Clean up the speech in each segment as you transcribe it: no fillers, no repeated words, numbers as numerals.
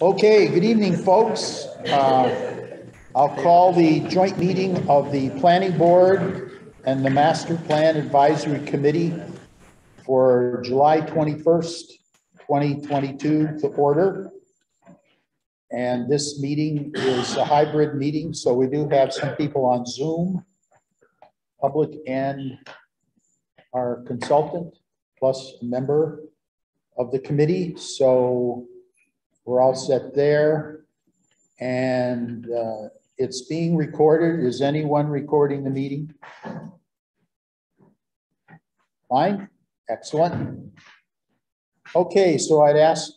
Okay, good evening, folks. I'll call the joint meeting of the Planning Board and the Master Plan Advisory Committee for July 21st, 2022 to order. And this meeting is a hybrid meeting, so we do have some people on Zoom, public and our consultant, plus a member of the committee. So we're all set there. And it's being recorded. Is anyone recording the meeting? Fine, excellent. Okay, so I'd ask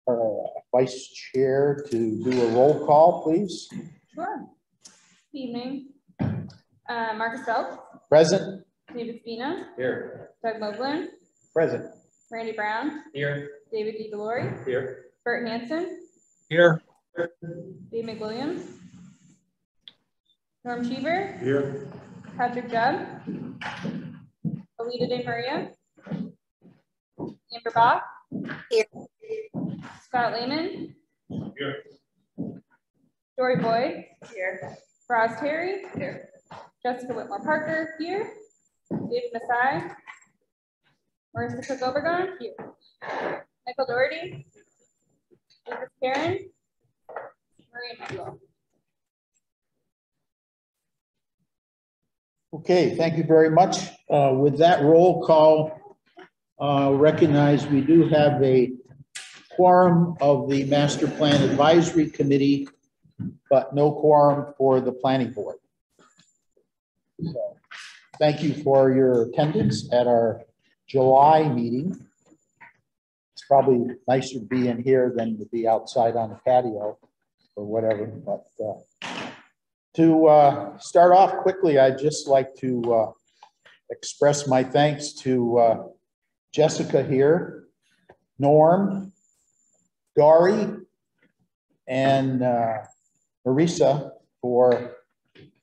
our Vice Chair to do a roll call, please. Sure. Good evening. Marcus Phelps. Present. David Spina. Here. Doug Moblin. Present. Randy Brown. Here. David DeGalori. Here. Bert Hansen. Here. Dave McWilliams. Norm Cheever. Here. Patrick Jubb. Alita De Maria. Amber Bach. Here. Scott Lehman. Here. Dory Boyd. Here. Roz Terry. Here. Jessica Whitmore Parker. Here. David Masai. Marissa Cook Obregon. Here. Michael Doherty. Lucas Karen. Maria Michael. Okay, thank you very much. With that roll call, recognize we do have a quorum of the Master Plan Advisory Committee, but no quorum for the Planning Board. So, thank you for your attendance at our July meeting. It's probably nicer to be in here than to be outside on the patio or whatever, but to start off quickly, I'd just like to express my thanks to Jessica here, Norm, Dory, and Marissa for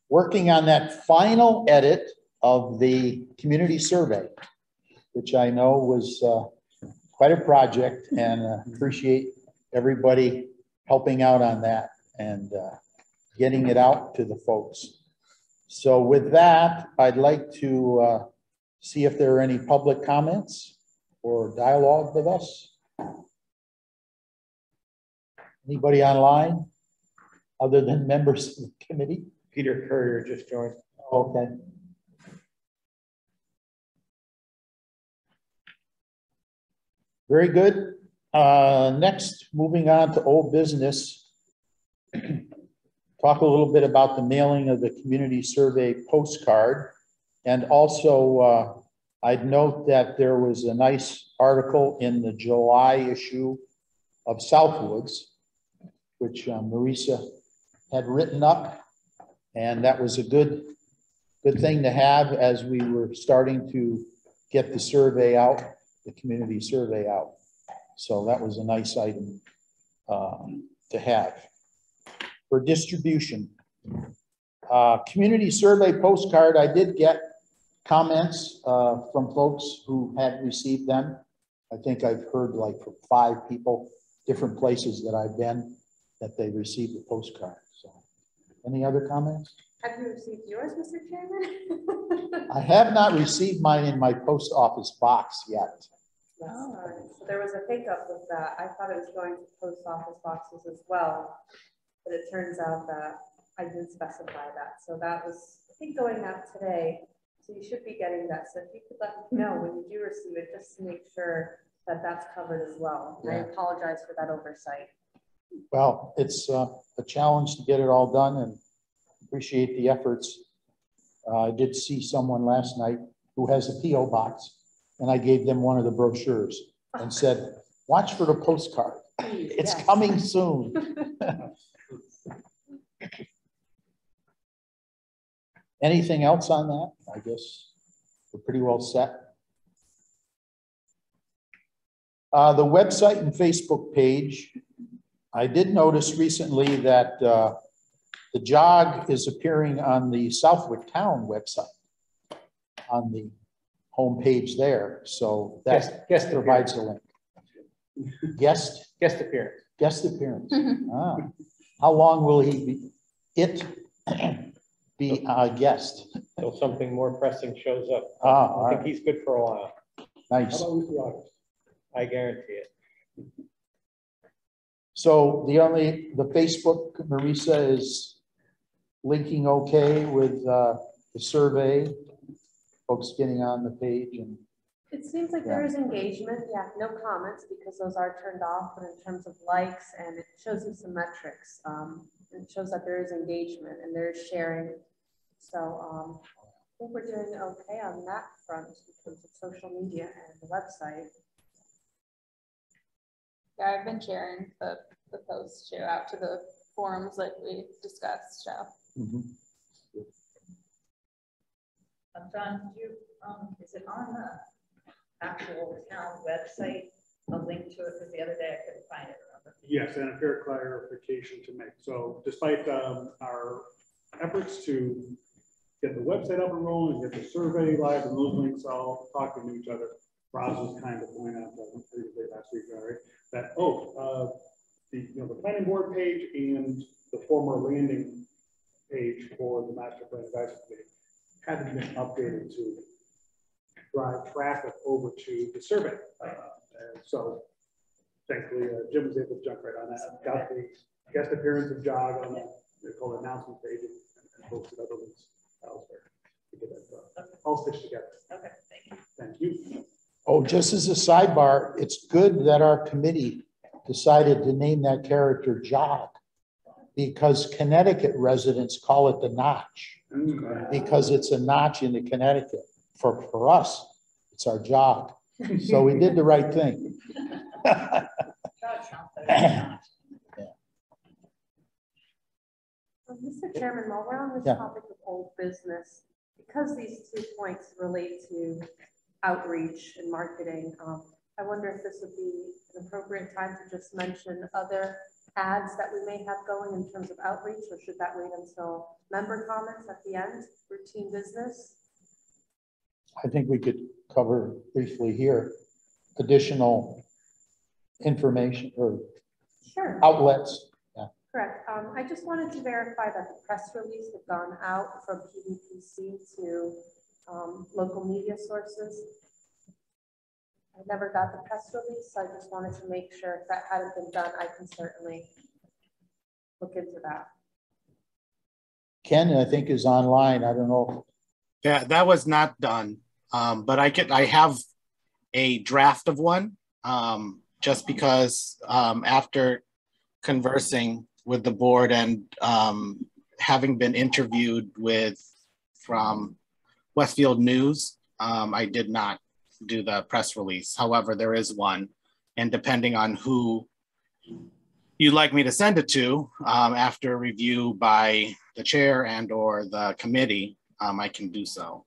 working on that final edit of the community survey, which I know was quite a project, and appreciate everybody helping out on that and getting it out to the folks. So with that, I'd like to see if there are any public comments or dialogue with us. Anybody online other than members of the committee? Peter Courier just joined. Okay. Very good. Next, moving on to old business. Talk a little bit about the mailing of the community survey postcard. And also, I'd note that there was a nice article in the July issue of Southwoods, which Marissa had written up. And that was a good thing to have as we were starting to get the survey out, the community survey out. So that was a nice item to have. For distribution, community survey postcard, I did get comments from folks who had received them. I think I've heard like from 5 people, different places that I've been, that they received the postcard. So, any other comments? Have you received yours, Mr. Chairman? I have not received mine in my post office box yet. Oh, so there was a hiccup with that. I thought it was going to post office boxes as well, but it turns out that I didn't specify that. So that was, I think, going out today. So you should be getting that. So if you could let me know when you do receive it, just to make sure that that's covered as well. Yeah. I apologize for that oversight. Well, it's a challenge to get it all done, and appreciate the efforts. I did see someone last night who has a P.O. box, and I gave them one of the brochures and said, watch for the postcard. It's coming soon. Anything else on that? I guess we're pretty well set. The website and Facebook page, I did notice recently that the jog is appearing on the Southwick Town website on the home page there. So that provides a link. Guest appearance. appearance. Ah. How long will he be a guest? Till something more pressing shows up. Ah, I all think right. he's good for a while. Nice. I guarantee it. So the Facebook, Marisa, is linking okay with the survey, folks getting on the page and. It seems like there is engagement. Yeah, no comments because those are turned off, but in terms of likes, and it shows you some metrics. It shows that there is engagement and there is sharing. So I think we're doing okay on that front in terms of social media and the website. Yeah, I've been sharing the post too out to the forums like we discussed. So. Mm-hmm. John, is it on the actual town website, a link to it? Because the other day I couldn't find it. Remember? Yes, and a fair clarification to make. So despite our efforts to get the website up and rolling, get the survey live, and those links all talking to each other, Roz was kind of pointing out last week, right, that the planning board page and the former landing page for the master plan advisory committee hadn't been updated to drive traffic over to the survey. And so thankfully, Jim was able to jump right on that. Got the guest appearance of Jog on the announcement page and posted other links elsewhere to get that all stitched together. Okay, thank you. Thank you. Oh, just as a sidebar, it's good that our committee decided to name that character Jog because Connecticut residents call it the Notch because it's a notch into Connecticut. For us, it's our jog. So we did the right thing. Mr. Chairman, while we're on this topic of old business, because these 2 points relate to outreach and marketing, I wonder if this would be an appropriate time to just mention other ads that we may have going in terms of outreach, or should that wait until member comments at the end, routine business? I think we could cover briefly here additional information or outlets. Yeah. Correct. I just wanted to verify that the press release had gone out from PVPC to local media sources. I never got the press release, so I just wanted to make sure if that hadn't been done, I can certainly look into that. Ken, I think, is online. I don't know. Yeah, that was not done, but I have a draft of one just because after conversing with the board and having been interviewed from Westfield News, I did not do the press release. However, there is one, and depending on who you'd like me to send it to, after review by the chair and or the committee, I can do so.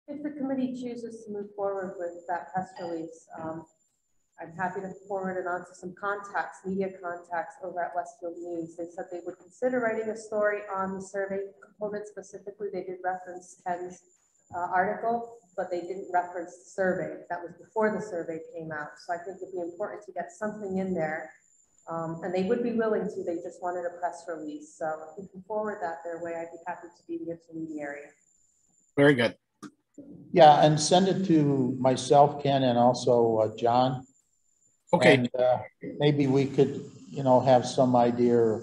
If the committee chooses to move forward with that press release, I'm happy to forward it on to some contacts, media contacts over at Westfield News. They said they would consider writing a story on the survey component specifically. They did reference Ken's article, but they didn't reference the survey. That was before the survey came out. So I think it'd be important to get something in there. And they would be willing to, they just wanted a press release. So if you can forward that their way, I'd be happy to be the intermediary. Very good. Yeah, and send it to myself, Ken, and also John. Okay. And maybe we could, have some idea of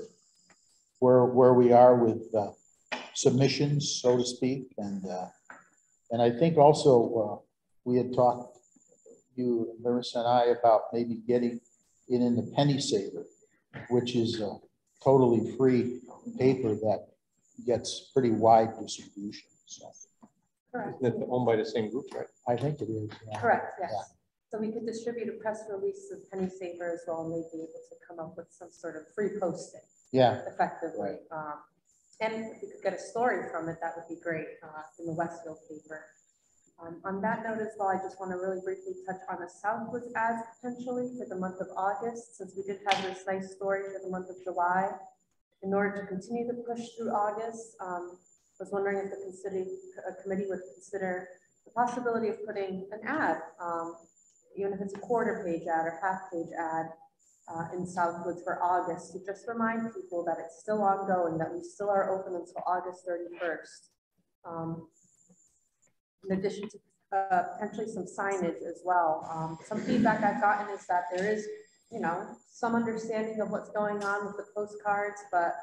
where we are with submissions, so to speak, and I think also we had talked, you, Marissa, and I, about maybe getting it in the Penny Saver, which is a totally free paper that gets pretty wide distribution. So. Correct. Isn't it owned by the same group, right? I think it is. Yeah. Correct, yes. Yeah. So we could distribute a press release of Penny Saver as well, and they'd be able to come up with some sort of free posting. Yeah. Effectively. And if we could get a story from it, that would be great in the Westfield paper. On that note as well, I just want to really briefly touch on the Southwoods ads potentially for the month of August, since we did have this nice story for the month of July. In order to continue the push through August, I was wondering if the committee would consider the possibility of putting an ad even if it's a quarter page ad or half page ad in Southwoods for August, to just remind people that it's still ongoing, that we still are open until August 31st. In addition to potentially some signage as well. Some feedback I've gotten is that there is, you know, some understanding of what's going on with the postcards, but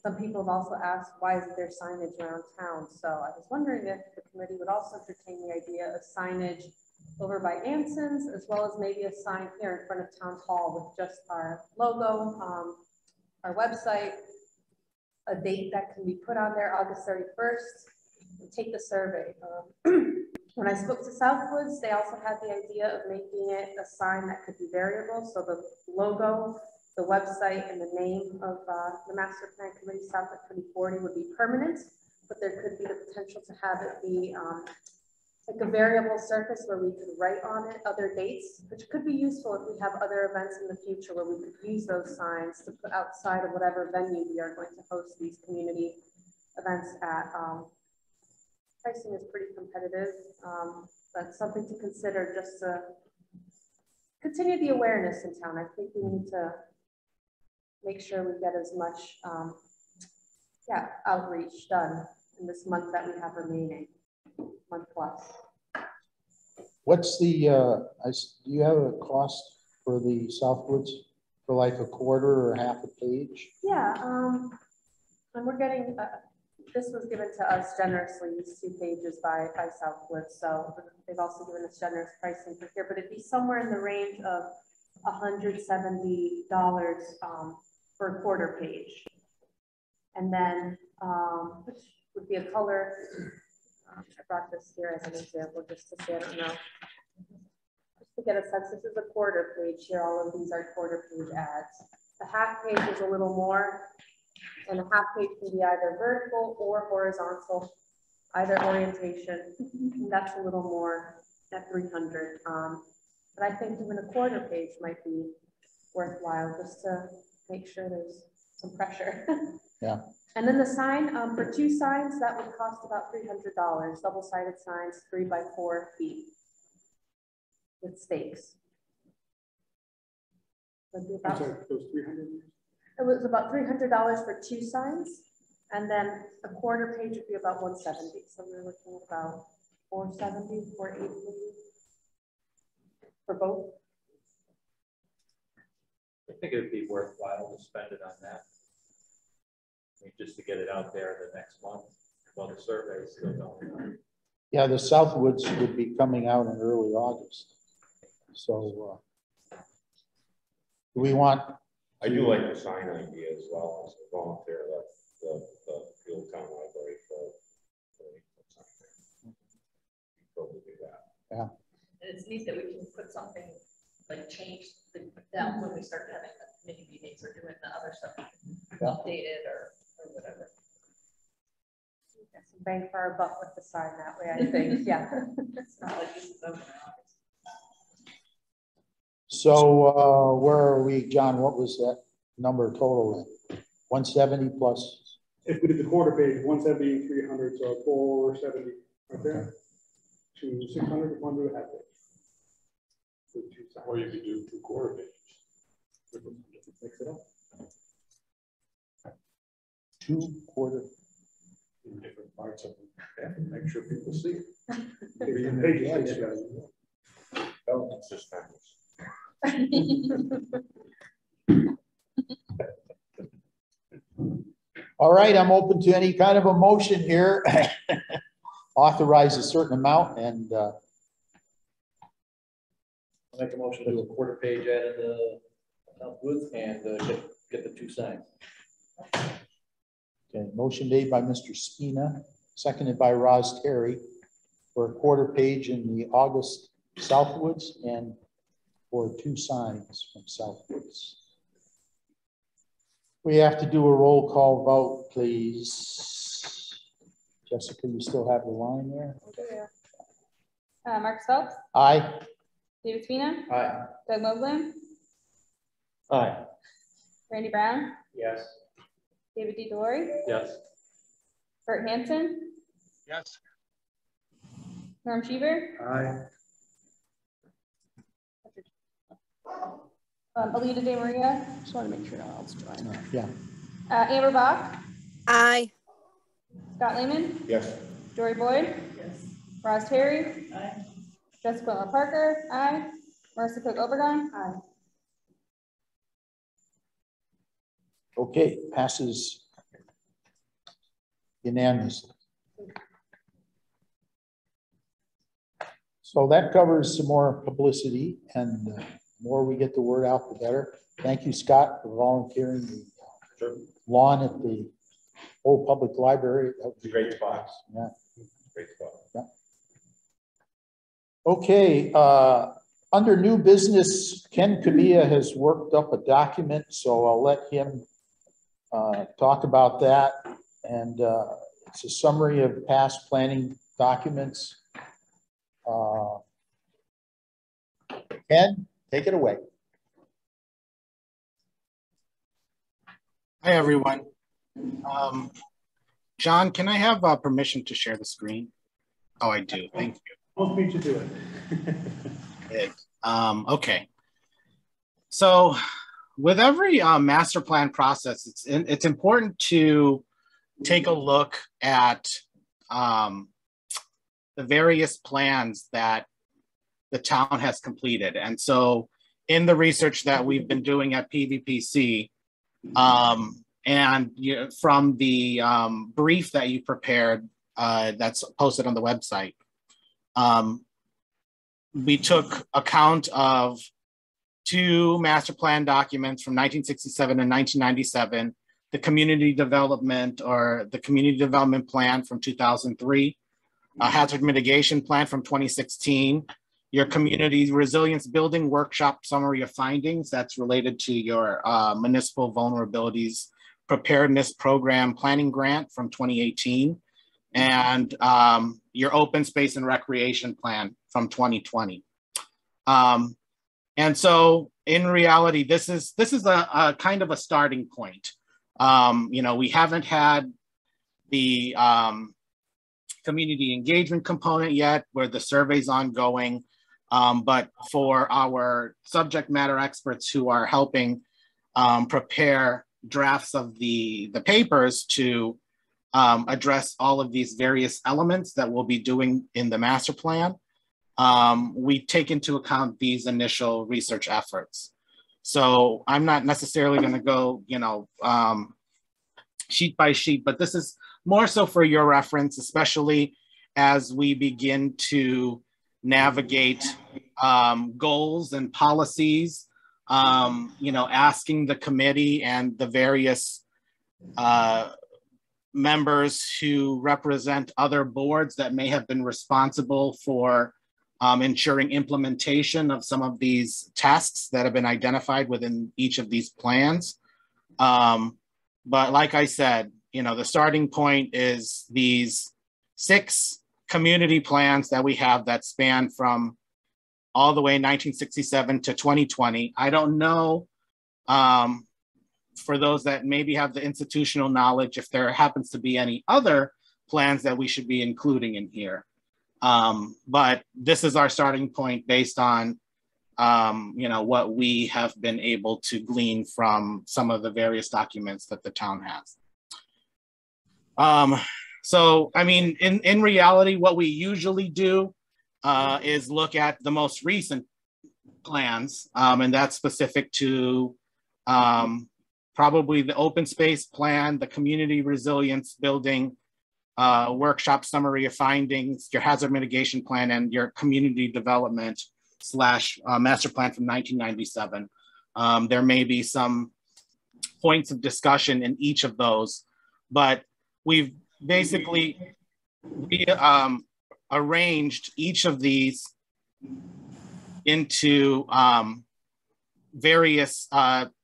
some people have also asked, why isn't there signage around town? So I was wondering if the committee would also entertain the idea of signage over by Anson's, as well as maybe a sign here in front of Town Hall with just our logo, our website, a date that can be put on there, August 31st, and take the survey. When I spoke to Southwoods, they also had the idea of making it a sign that could be variable. So the logo, the website, and the name of the Master Plan Committee Southwood 2040 would be permanent, but there could be the potential to have it be like a variable surface where we could write on it other dates, which could be useful if we have other events in the future where we could use those signs to put outside of whatever venue we are going to host these community events at. Pricing is pretty competitive. That's something to consider just to continue the awareness in town. I think we need to make sure we get as much outreach done in this month that we have remaining, month plus. What's the, do you have a cost for the Southwoods for like a quarter or half a page? Yeah, and we're getting, this was given to us generously, these 2 pages by Southwoods. So they've also given us generous pricing for here, but it'd be somewhere in the range of $170 for a quarter page. And then, which would be a color, I brought this here as an example, just to say, I don't know, just to get a sense, this is a quarter page here. All of these are quarter page ads. The half page is a little more, and a half page can be either vertical or horizontal, either orientation. That's a little more at 300. But I think even a quarter page might be worthwhile just to make sure there's some pressure. Yeah. And then the sign, for 2 signs, that would cost about $300. Double-sided signs, 3 by 4 feet with stakes. That'd be about, those 300? it was about $300 for 2 signs, and then a quarter page would be about $170. So we're looking at about $470, $480 for both. I think it'd be worthwhile to spend it on that. I mean, just to get it out there the next month while the survey is still going on. Yeah, the Southwoods would be coming out in early August. So do we want? I do like the sign idea as well as a volunteer that the Field Town Library for totally do that. Yeah. And it's neat that we can put something like change down when we start having the committee meetings or doing the other stuff, update it or whatever. Get some bang for our buck with the sign that way, I think. Yeah. It's not like this is over in August. So where are we, John? What was that number total in? 170 plus? If we did the quarter page, 170, 300, so 470 right there. To 600 if one do a half page. So 2 signs. Or you could do 2 quarter pages. Mix it up. 2 quarter. In different parts of them. Yeah, make sure people see it. Pages. Oh, it's just nice. All right, I'm open to any kind of a motion here. Authorize a certain amount and I'll make a motion to do a quarter page ad in the Southwoods and get the 2 signs. okay, motion made by Mr. Spina, seconded by Roz Terry for a quarter page in the August Southwoods and for 2 signs from Southwoods. We have to do a roll call vote, please. Jessica, you still have the line there? Mark Phelps, Aye. David Spina, Aye. Doug Moglen, Aye. Randy Brown, Yes. David D. Delory, Yes. Bert Hansen, Yes. Norm Sheever, Aye. Alita De Maria, just want to make sure no one else joined. Yeah. Amber Bach, Aye. Scott Lehman, Yes. Jory Boyd, Yes. Ross Terry, Aye. Jessica Parker, aye. Marissa Cook Oberdon, Aye. Okay, passes unanimously. So that covers some more publicity, and the more we get the word out, the better. Thank you, Scott, for volunteering the lawn at the old public library. That was Great spot. Yeah. Great spot. Yeah. Okay, under new business, Ken Camilla has worked up a document, so I'll let him talk about that. And it's a summary of past planning documents. Ken, take it away. Hi, everyone. John, can I have permission to share the screen? Oh, I do. Thank you. Most beat you to it. Okay. So with every master plan process, it's important to take a look at the various plans that the town has completed. And so in the research that we've been doing at PVPC, and from the brief that you prepared that's posted on the website, we took account of 2 master plan documents from 1967 and 1997, the community development plan from 2003, a hazard mitigation plan from 2016, your community resilience building workshop summary of findings that's related to your municipal vulnerabilities preparedness program planning grant from 2018, and your open space and recreation plan from 2020. And so in reality, this is a kind of a starting point. We haven't had the community engagement component yet, where the survey's ongoing. But for our subject matter experts who are helping prepare drafts of the papers to address all of these various elements that we'll be doing in the master plan, we take into account these initial research efforts. So I'm not necessarily going to go, sheet by sheet, but this is more so for your reference, especially as we begin to navigate goals and policies, asking the committee and the various members who represent other boards that may have been responsible for ensuring implementation of some of these tasks that have been identified within each of these plans. But like I said, the starting point is these 6 community plans that we have that span from all the way 1967 to 2020. I don't know, for those that maybe have the institutional knowledge, if there happens to be any other plans that we should be including in here. But this is our starting point based on, what we have been able to glean from some of the various documents that the town has. So, I mean, in reality, what we usually do is look at the most recent plans, and that's specific to probably the open space plan, the community resilience building, workshop summary of findings, your hazard mitigation plan, and your community development / master plan from 1997. There may be some points of discussion in each of those, but we've basically arranged each of these into various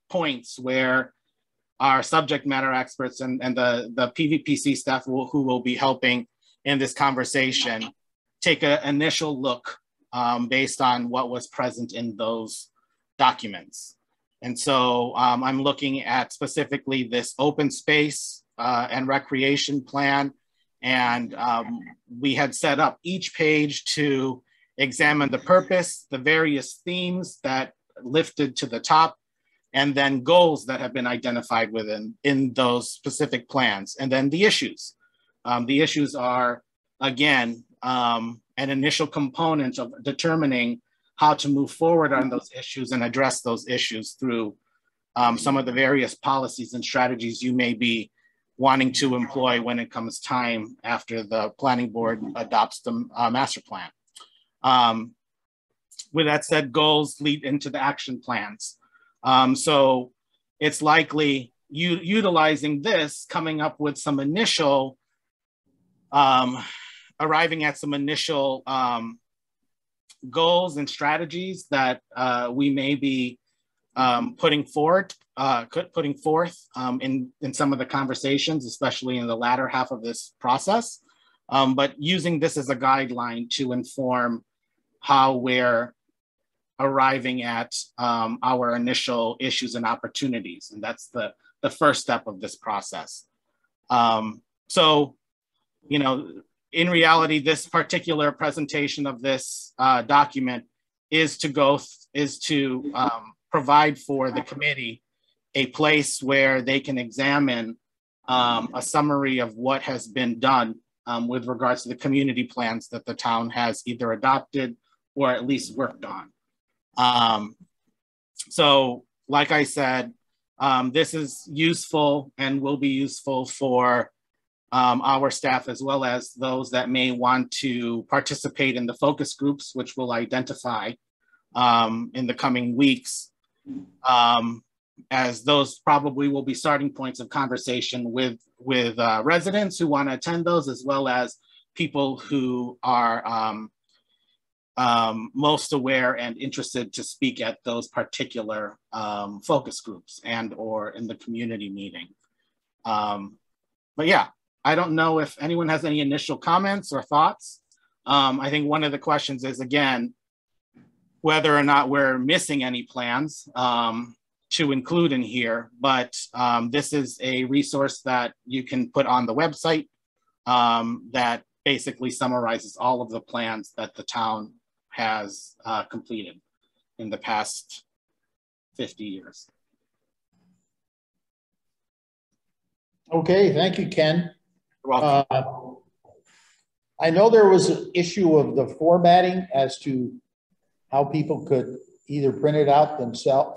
points where our subject matter experts and the PVPC staff who will be helping in this conversation take an initial look based on what was present in those documents. And so I'm looking at specifically this open space and recreation plan. And we had set up each page to examine the purpose, the various themes that lifted to the top, and then goals that have been identified in those specific plans, and then the issues. The issues are, again, an initial component of determining how to move forward on those issues and address those issues through some of the various policies and strategies you may be wanting to employ when it comes time after the planning board adopts the master plan. With that said, goals lead into the action plans. So it's likely utilizing this, coming up with some initial, arriving at some initial goals and strategies that we may be putting forth in some of the conversations, especially in the latter half of this process, but using this as a guideline to inform how we're arriving at our initial issues and opportunities. And that's the first step of this process. So, you know, in reality, this particular presentation of this document is to provide for the committee a place where they can examine a summary of what has been done with regards to the community plans that the town has either adopted or at least worked on. So like I said, this is useful and will be useful for our staff as well as those that may want to participate in the focus groups, which we'll identify in the coming weeks, as those probably will be starting points of conversation with residents who want to attend those, as well as people who are most aware and interested to speak at those particular focus groups and or in the community meeting. But yeah, I don't know if anyone has any initial comments or thoughts. I think one of the questions is, again, whether or not we're missing any plans to include in here, but this is a resource that you can put on the website that basically summarizes all of the plans that the town has completed in the past 50 years. Okay, thank you, Ken. You're welcome. I know there was an issue of the formatting as to how people could either print it out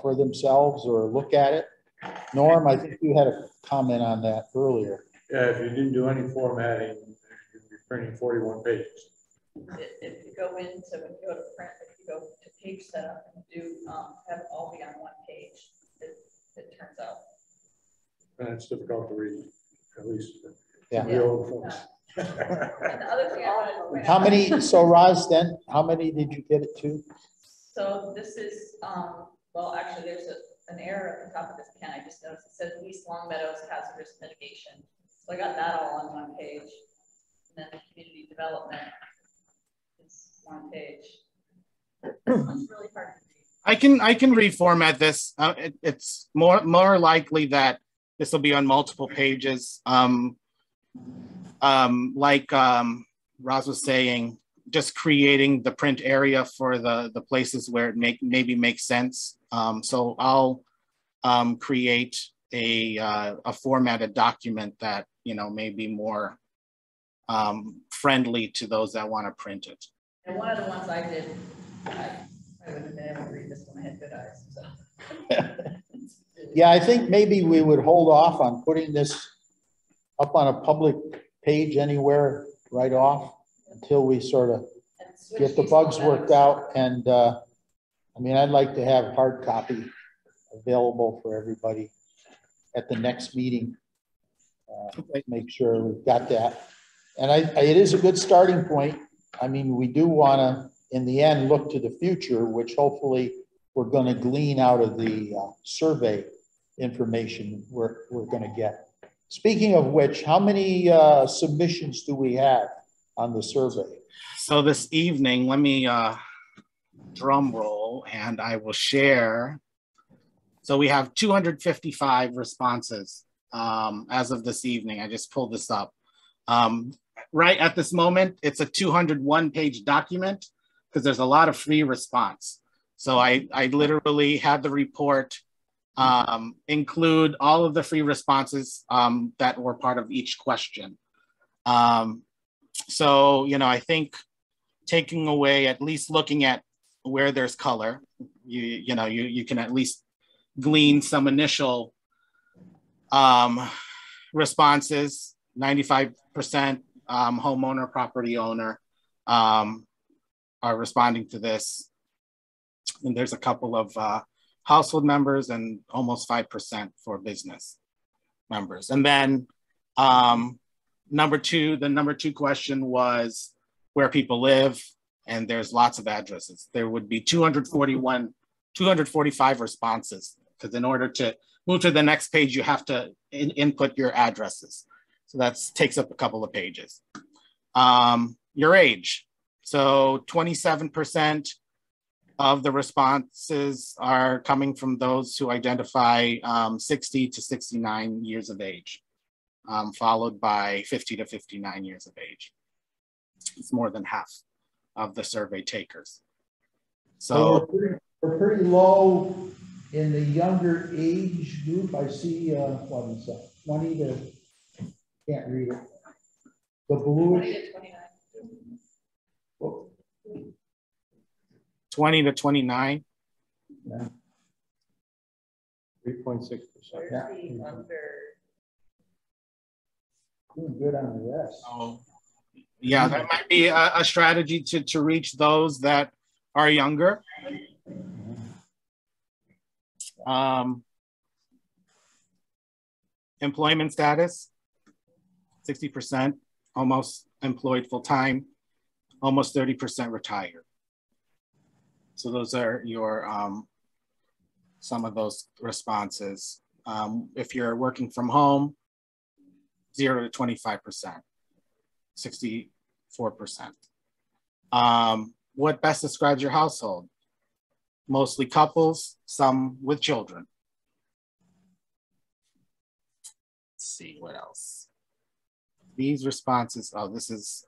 for themselves or look at it. Norm, I think you had a comment on that earlier. Yeah, if you didn't do any formatting, you'd be printing 41 pages. If you go into, when you go to print, if you go to page setup and do have it all be on one page, it turns out. And it's difficult to read, at least Yeah. the old folks. And the other thing I wanted to point How out- many, so Roz, then, how many did you get it to? So this is, well, actually, there's an error at the top of this pen. I just noticed it says East Long Meadows hazardous mitigation. So I got that all on one page. And then the community development is one page. This one's really hard to read. I can reformat this. It's more likely that this will be on multiple pages. Like Roz was saying, just creating the print area for the places where it maybe makes sense. So I'll create a formatted document that, you know, may be more friendly to those that want to print it. And one of the ones I did, I wouldn't have been able to read this one. I had good eyes. So. Yeah, I think maybe we would hold off on putting this up on a public page anywhere right off until we sort of get the bugs worked out. And I mean, I'd like to have hard copy available for everybody at the next meeting. Make sure we've got that. And it is a good starting point. I mean, we do want to, in the end, look to the future, which hopefully we're going to glean out of the survey information we're going to get. Speaking of which, how many submissions do we have on the survey? So this evening, let me drum roll and I will share. So we have 255 responses as of this evening. I just pulled this up. Right at this moment, it's a 201-page document because there's a lot of free response. So I literally had the report include all of the free responses that were part of each question. So, you know, I think taking away, at least looking at where there's color, you can at least glean some initial responses. 95% homeowner, property owner are responding to this. And there's a couple of household members and almost 5% for business members. And then the number two question was where people live, and there's lots of addresses. There would be 245 responses, because in order to move to the next page, you have to input your addresses. So that takes up a couple of pages. Your age. So 27% of the responses are coming from those who identify 60 to 69 years of age, followed by 50 to 59 years of age. It's more than half of the survey takers. So we're pretty low in the younger age group. I see, what is that, 20 to, can't read it. The bluish. 20 to 29. Yeah. 3.6%. Yeah. Doing good on the rest. So, yeah, that might be a strategy to reach those that are younger. Employment status, 60%, almost employed full-time, almost 30% retired. So those are your some of those responses. If you're working from home, 0 to 25%, 64%. What best describes your household? Mostly couples, some with children. Let's see what else. These responses, oh, this is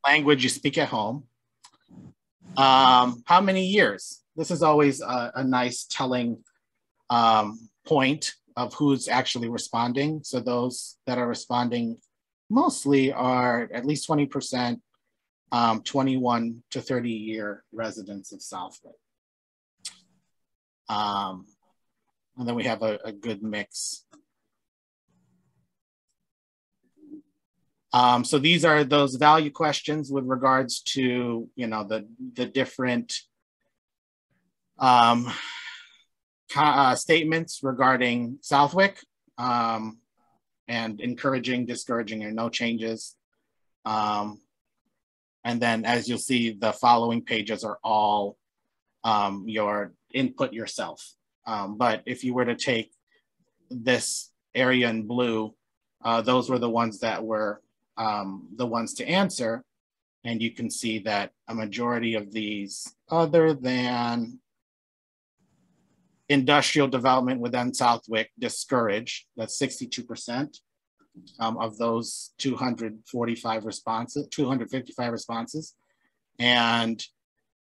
language you speak at home. How many years? This is always a nice telling point of who's actually responding. So those that are responding mostly are at least 20%, 21 to 30 year residents of Southwick. And then we have a good mix. So these are those value questions with regards to, you know, the different statements regarding Southwick, and encouraging, discouraging, or no changes. And then, as you'll see, the following pages are all your input yourself. But if you were to take this area in blue, those were the ones that were the ones to answer. And you can see that a majority of these, other than industrial development within Southwick, discouraged. That's 62% of those 255 responses, and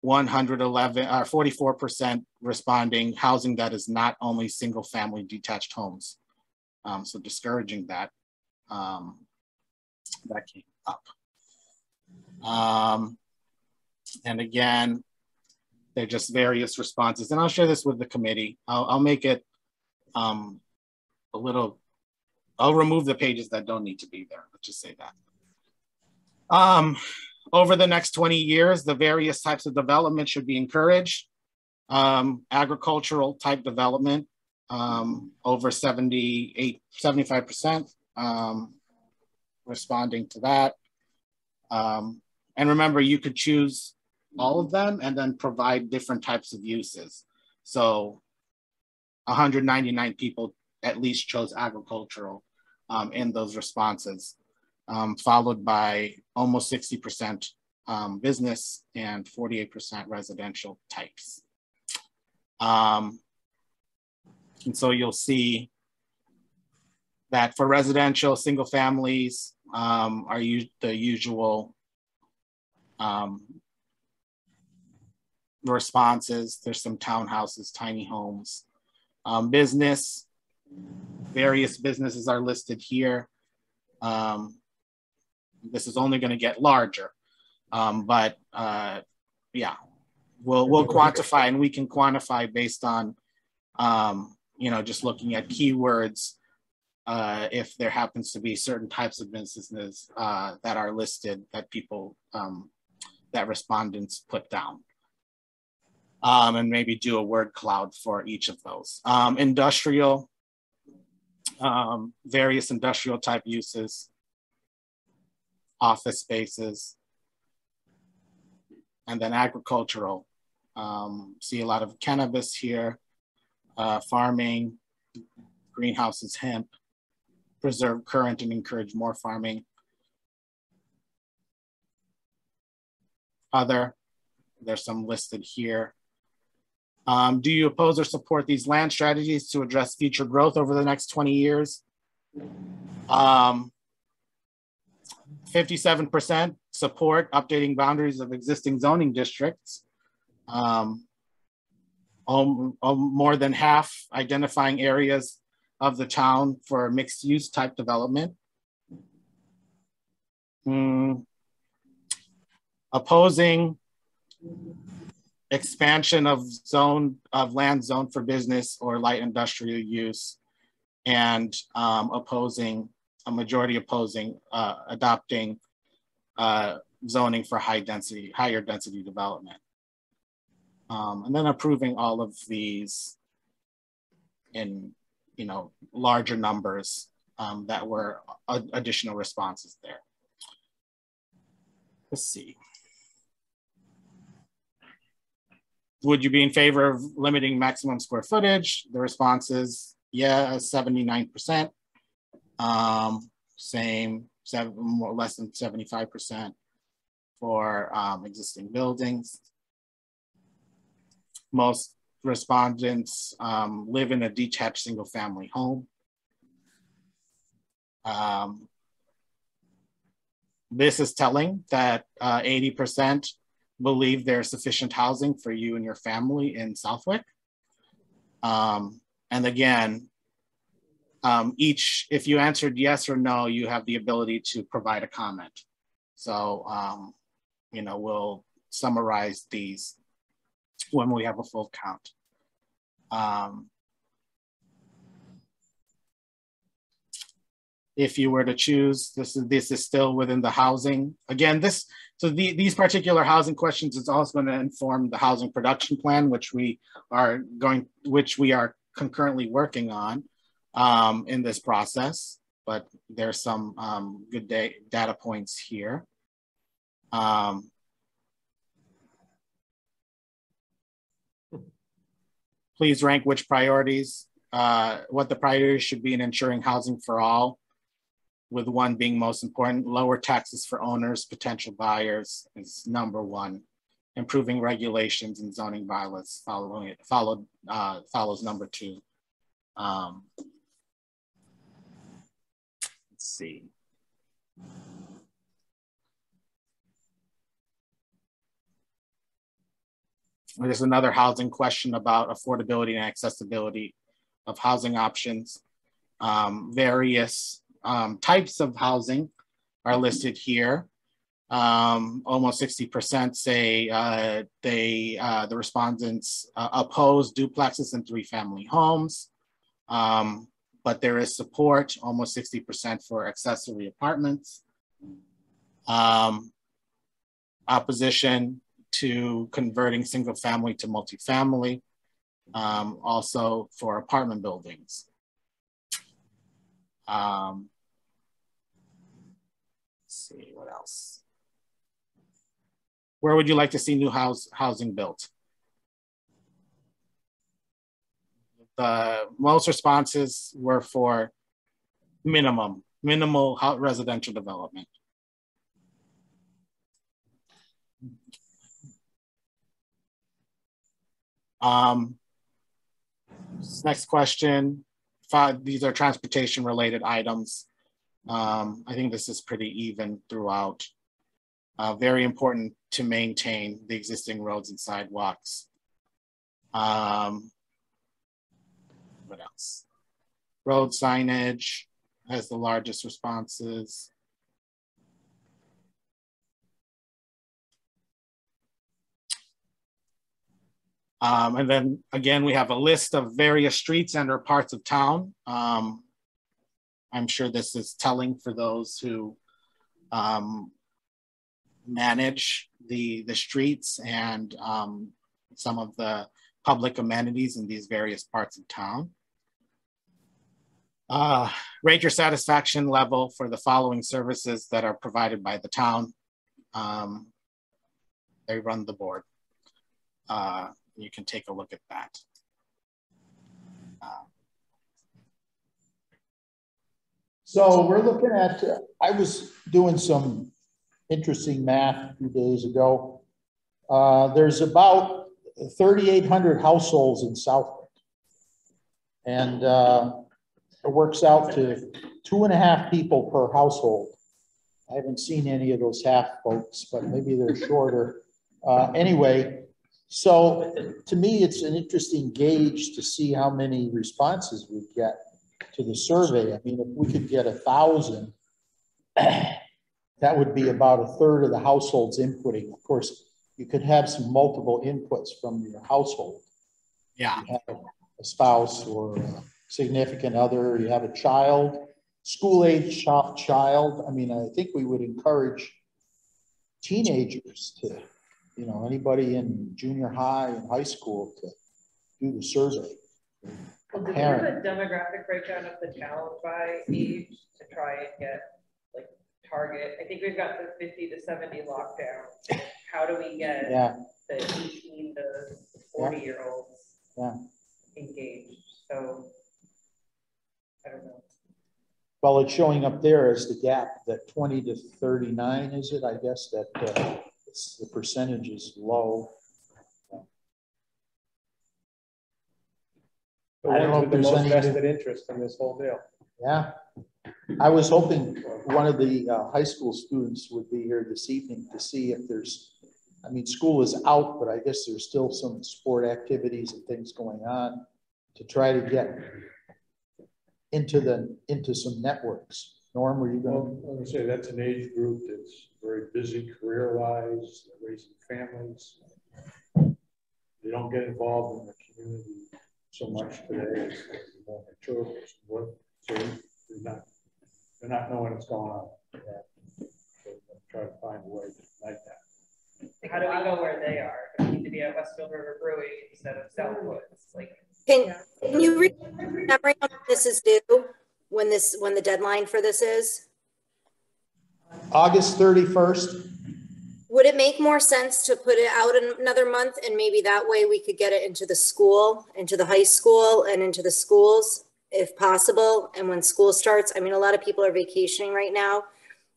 44% responding housing that is not only single family detached homes. So discouraging that, that came up. And again, they're just various responses. And I'll share this with the committee. I'll make it a little, I'll remove the pages that don't need to be there. Let's just say that. Over the next 20 years, the various types of development should be encouraged. Agricultural type development, over 75% responding to that. And remember, you could choose all of them and then provide different types of uses. So 199 people at least chose agricultural in those responses, followed by almost 60% business and 48% residential types. And so you'll see that for residential, single families are the usual responses. There's some townhouses, tiny homes. Business, various businesses are listed here. This is only going to get larger, but yeah, we'll quantify, and we can quantify based on just looking at keywords. If there happens to be certain types of businesses that are listed that people that respondents put down. And maybe do a word cloud for each of those. Industrial, various industrial type uses, office spaces, and then agricultural. See a lot of cannabis here, farming, greenhouses, hemp, preserve current and encourage more farming. Other, there's some listed here. Do you oppose or support these land strategies to address future growth over the next 20 years? 57% support updating boundaries of existing zoning districts. More than half identifying areas of the town for mixed use type development. Opposing expansion of land zone for business or light industrial use, and a majority opposing adopting zoning for higher density development. And then approving all of these in larger numbers that were additional responses there. Let's see. Would you be in favor of limiting maximum square footage? The response is yeah, 79%. Same, less than 75% for existing buildings. Most respondents live in a detached single family home. This is telling that 80% believe there's sufficient housing for you and your family in Southwick. And again, if you answered yes or no, you have the ability to provide a comment. So, we'll summarize these when we have a full count. If you were to choose, this is still within the housing. Again, these particular housing questions is also going to inform the housing production plan, which we are concurrently working on in this process. But there's some good data points here. Please rank which priorities, what the priorities should be in ensuring housing for all, with one being most important. Lower taxes for owners, potential buyers is number one. Improving regulations and zoning violence follows number two. Let's see. There's another housing question about affordability and accessibility of housing options. Various types of housing are listed here. Almost 60% say the respondents oppose duplexes and 3-family homes, but there is support, almost 60% for accessory apartments. Opposition to converting single family to multifamily, also for apartment buildings. Let's see, what else? Where would you like to see new housing built? The most responses were for minimal residential development. Next question. These are transportation related items. I think this is pretty even throughout. Very important to maintain the existing roads and sidewalks. What else? Road signage has the largest responses. And then again, we have a list of various streets and or parts of town. I'm sure this is telling for those who manage the streets and some of the public amenities in these various parts of town. Rate your satisfaction level for the following services that are provided by the town. They run the board. You can take a look at that. So we're looking at, I was doing some interesting math a few days ago. There's about 3,800 households in Southwick. And it works out to 2.5 people per household. I haven't seen any of those half folks, but maybe they're shorter. Anyway, so to me, it's an interesting gauge to see how many responses we get to the survey. I mean, if we could get 1,000, that would be about 1/3 of the households inputting. Of course, you could have some multiple inputs from your household. Yeah. You have a spouse or a significant other, you have a child, school-age child. I mean, I think we would encourage teenagers to, you know, anybody in junior high and high school to do the survey. Well, do we have a demographic breakdown of the town by age to try and get like target? I think we've got the 50 to 70 lockdown. How do we get the 18 to 40-year-olds engaged? So I don't know. Well, it's showing up there as the gap, that 20 to 39, is it? I guess that the percentage is low. I don't know if there's any vested interest in this whole deal. Yeah, I was hoping one of the high school students would be here this evening to see if there's, I mean, school is out, but I guess there's still some sport activities and things going on to try to get into some networks. Norm, were you going to? Well, I would say that's an age group that's very busy career-wise, raising families. They don't get involved in the community so much today as more mature person, so they're not knowing what's going on. So try to find a way to ignite that. How do we go where they are? Do we need to be at Westfield River Brewing instead of Southwoods? Like, can you read memory on when this is due? When the deadline for this is? August 31st. Would it make more sense to put it out in another month, and maybe that way we could get it into the school, into the high school and into the schools if possible? And when school starts, I mean, a lot of people are vacationing right now.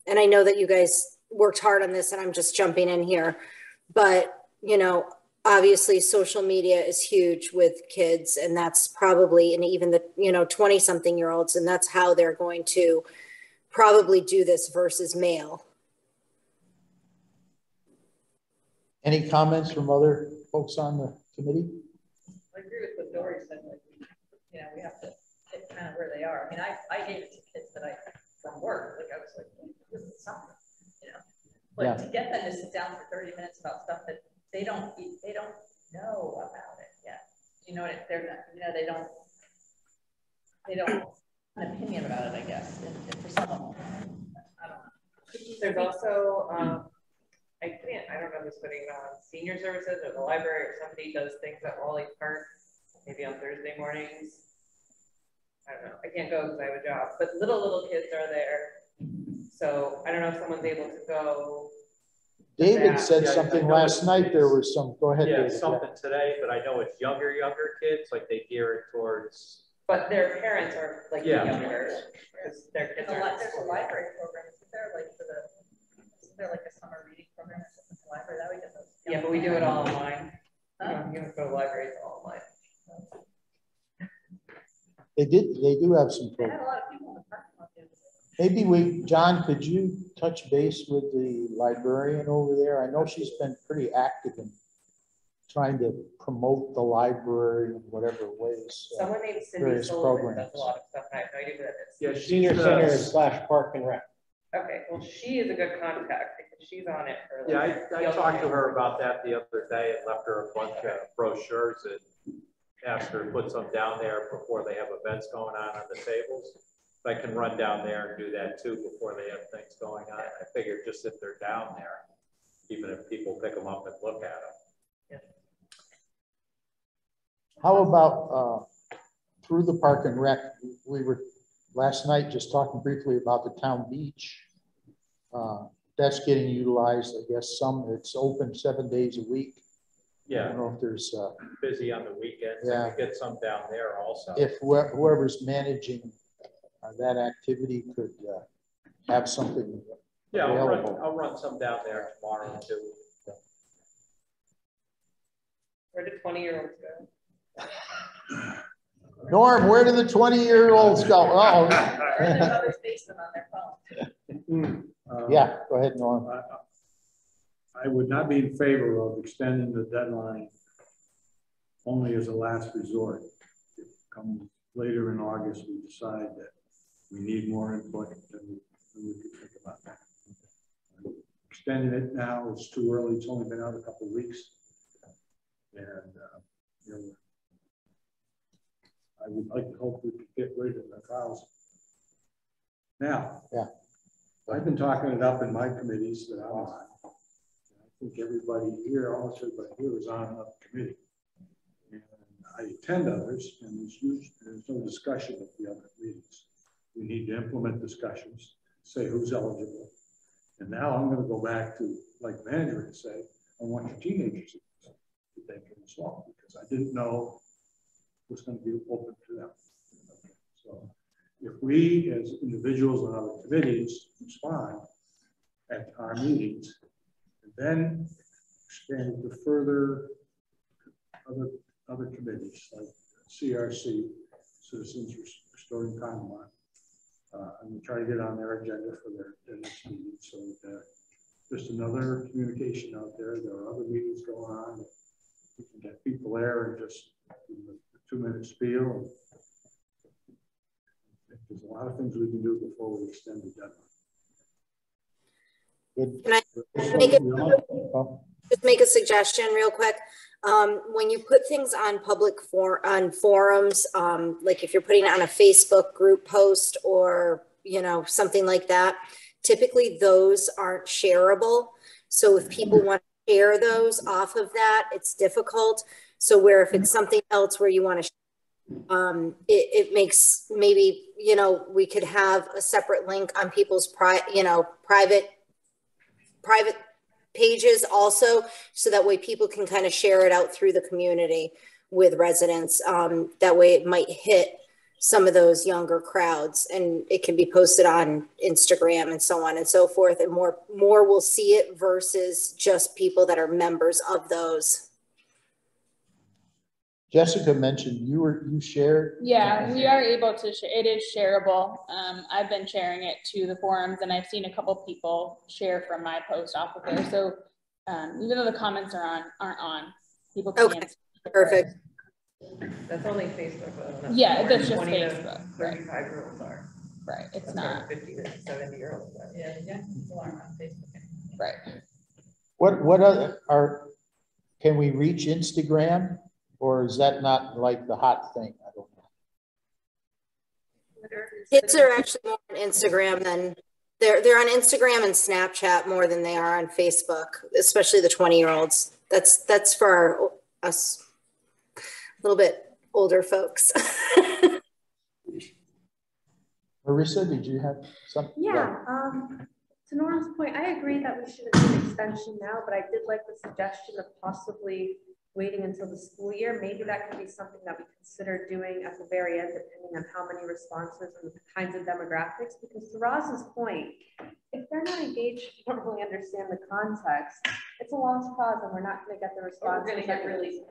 And I know that you guys worked hard on this and I'm just jumping in here, but you know, obviously social media is huge with kids, and that's probably, and even the, you know, 20-something-year-olds, and that's how they're going to probably do this versus mail. Any comments from other folks on the committee? I agree with what Dory said. Like, you know, we have to hit kind of where they are. I mean, I gave it to kids that from work. Like I was like, this is something, you know. But to get them to sit down for 30 minutes about stuff that they don't know about it yet. You know what? They're not. You know, they don't have an opinion about it. I guess. And for some of them, I don't know. There's also. I don't know who's putting on senior services or the library, or somebody does things at Wally Park, maybe on Thursday mornings. I don't know. I can't go because I have a job, but little kids are there. So I don't know if someone's able to go. David said something last night. There was some, go ahead. Yeah, David. something today, but I know it's younger kids, like they gear it towards. But their parents are like younger, because their kids are. There's a library program. Is there like is there like a summer reading program or something at the library that we get those? Yeah, but we do it all online. You can go to libraries all online. They do have some programs. They had a lot of people in the parking lot. Maybe John, could you touch base with the librarian over there? I know she's been pretty active in trying to promote the library in whatever ways. Someone named Cindy various Sullivan programs. does a lot of stuff, and I have no idea who that is. Yeah, Senior Center / Park and Rec. Okay, well, she is a good contact because she's on it for. Yeah, like, I talked to her about that the other day and left her a bunch of brochures and asked her to put some down there before they have events going on the tables. I can run down there and do that too before they have things going on. I figured just if they're down there, even if people pick them up and look at them. Yeah. How about through the Park and Rec? We were last night just talking briefly about the town beach. That's getting utilized, I guess. It's open 7 days a week. Yeah. I don't know if there's busy on the weekends. Yeah. And we get some down there also. If whoever's managing that activity could have something available. I'll run some down there tomorrow too. Where did 20-year-olds go? Norm, where do the 20-year-olds go? Oh. Their mother's basement on their phone. Yeah, go ahead, Norm. I would not be in favor of extending the deadline only as a last resort. If come later in August, we decide that we need more input, then we can think about that. Extending it now, it's too early. It's only been out a couple of weeks. And you know, I would like to hope we could get rid of the 1,000. Now, yeah, I've been talking it up in my committees that I'm on. I think everybody here, almost everybody here is on another committee. And I attend others, and there's no discussion at the other meetings. We need to implement discussions, say who's eligible. And now I'm going to go back to, like manager, and say, I want your teenagers to take it as well, because I didn't know it was going to be open to them. Okay. So if we, as individuals on other committees, respond at our meetings, and then expand to further other committees like CRC, Citizens Restoring Congamon. I'm going to try to get on their agenda for their next meeting. So just another communication out there. There are other meetings going on. We can get people there and just do the 2-minute spiel. There's a lot of things we can do before we extend the deadline. Can I just make a suggestion real quick? When you put things on forums, like if you're putting it on a Facebook group post or, you know, something like that, typically those aren't shareable. So if people want to share those off of that, it's difficult. So where if it's something else where you want to it makes maybe, you know, we could have a separate link on people's private pages also, so that way people can kind of share it out through the community with residents. That way it might hit some of those younger crowds, and it can be posted on Instagram and so on and so forth, and more will see it versus just people that are members of those. Jessica mentioned you shared. Yeah, we are able to share. It is shareable. I've been sharing it to the forums, and I've seen a couple people share from my post off of there. So even though the comments aren't on, people can. Okay, perfect. That's only Facebook though. Yeah, that's just 20 Facebook. to 35-year-olds are. Right, it's that's not 50 to 70-year-olds. Yeah, people aren't on Facebook anymore. Right. What other can we reach Instagram? Or is that not like the hot thing? I don't know. Kids are actually more on Instagram than they're on Instagram and Snapchat more than they are on Facebook, especially the 20-year-olds. That's for us a little bit older folks. Marissa, did you have something? Yeah. To Norm's point, I agree that we should do an extension now, but I did like the suggestion of possibly waiting until the school year. Maybe that could be something that we consider doing at the very end, depending on how many responses and the kinds of demographics. Because to Roz's point, if they're not engaged, don't really understand the context, it's a lost cause, and we're not going to get the response. We're going to get really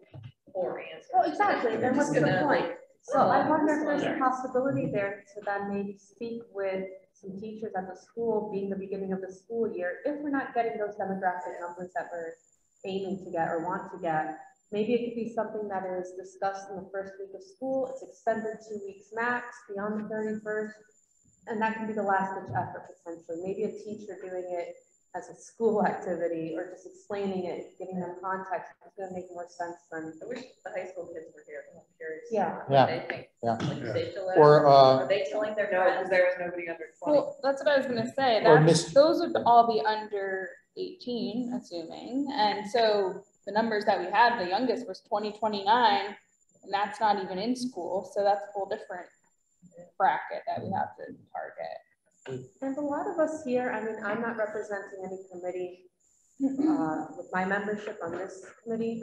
poor answers. Well, exactly. Then what's the point? So I wonder if there's a possibility there to then maybe speak with some teachers at the school, being the beginning of the school year, if we're not getting those demographic numbers that we're aiming to get or want to get. Maybe it could be something that is discussed in the first week of school. It's extended 2 weeks max beyond the 31st. And that can be the last ditch effort potentially. Maybe a teacher doing it as a school activity or just explaining it, giving them context. It's going to make more sense than. I wish the high school kids were here. I'm curious. Yeah. What they think. Yeah. Like, they feel Or, are they telling their No, because friends? there was nobody under 20. Well, that's what I was gonna say. Or Those would all be under 18, assuming. And so the numbers that we had, the youngest was 2029, and that's not even in school. So that's a whole different bracket that we have to target. And a lot of us here, I mean, I'm not representing any committee with my membership on this committee,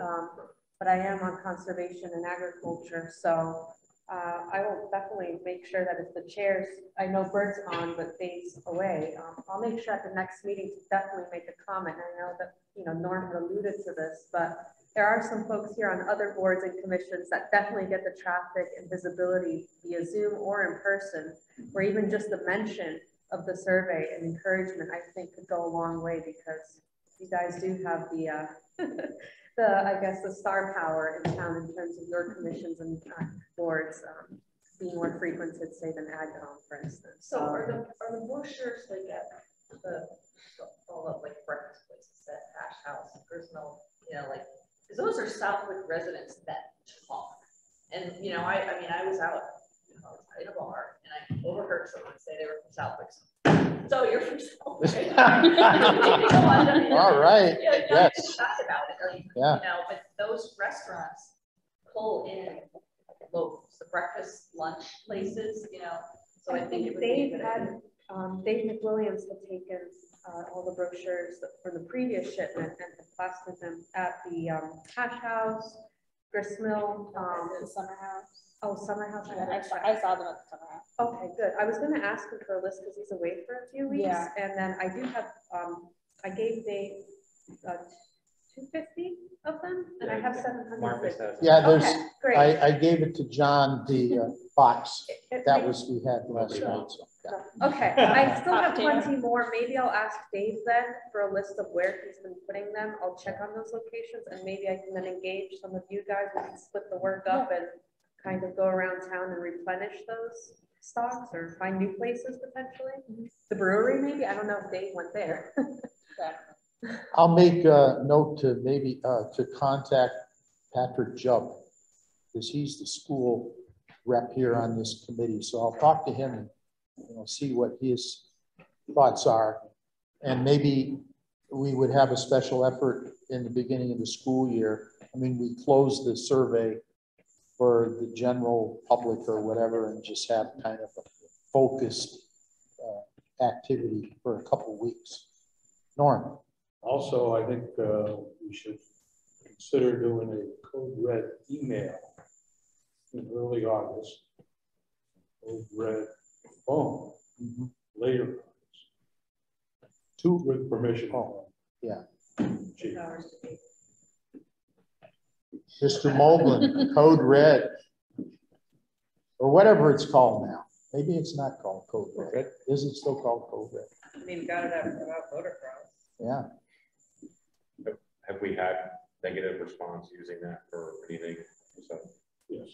but I am on conservation and agriculture. So I will definitely make sure that if the chairs, I know Bert's on, but Dave's away, I'll make sure at the next meeting to definitely make a comment. I know that, you know, Norm had alluded to this, but there are some folks here on other boards and commissions that definitely get the traffic and visibility via Zoom or in person, or even just the mention of the survey and encouragement, I think could go a long way, because you guys do have the, I guess, the star power in town in terms of your commissions and boards being more frequented, say, than AgCom, for instance. So are the brochures like at all of like breakfast places, at Hash House, Personal, you know, like, because those are Southwick residents that talk. And, you know, I mean, I was out, you know, in a bar and I overheard someone say they were from Southwick. So you're from Southwick. All right. Yeah, yes. Talk about it. Like, yeah. You know, but those restaurants pull in locals, the breakfast, lunch places, you know. So I think it would Dave be had, Dave McWilliams had taken all the brochures for the previous shipment and had plastered them at the Hash House, Gristmill, The summer house. Oh, summer house. Yeah, I saw them at the summer house. Okay, good. I was going to ask him for a list because he's away for a few weeks. Yeah. And then I do have, I gave Dave 250 of them, and I have 750. Yeah, there's, okay, great. I gave it to John, the box. That was, we had last night. So, yeah. Okay, I still have plenty more. Maybe I'll ask Dave then for a list of where he's been putting them. I'll check on those locations, and maybe I can then engage some of you guys. We can split the work up and kind of go around town and replenish those stocks or find new places potentially. The brewery, maybe. I don't know if Dave went there. I'll make a note to maybe to contact Patrick Jubb, because he's the school rep here on this committee. So I'll talk to him and, you know, see what his thoughts are. And maybe we would have a special effort in the beginning of the school year. I mean, we closed the survey for the general public or whatever, and just have kind of a focused activity for a couple of weeks. Norm. Also, I think we should consider doing a code red email in early August, code red phone later, with permission. Oh, yeah. Chief. Mr. Moblin, code red, or whatever it's called now. Maybe it's not called code red. Is it still called code red? I mean, got it about motocross. Yeah. Have we had negative response using that for anything? So, yes.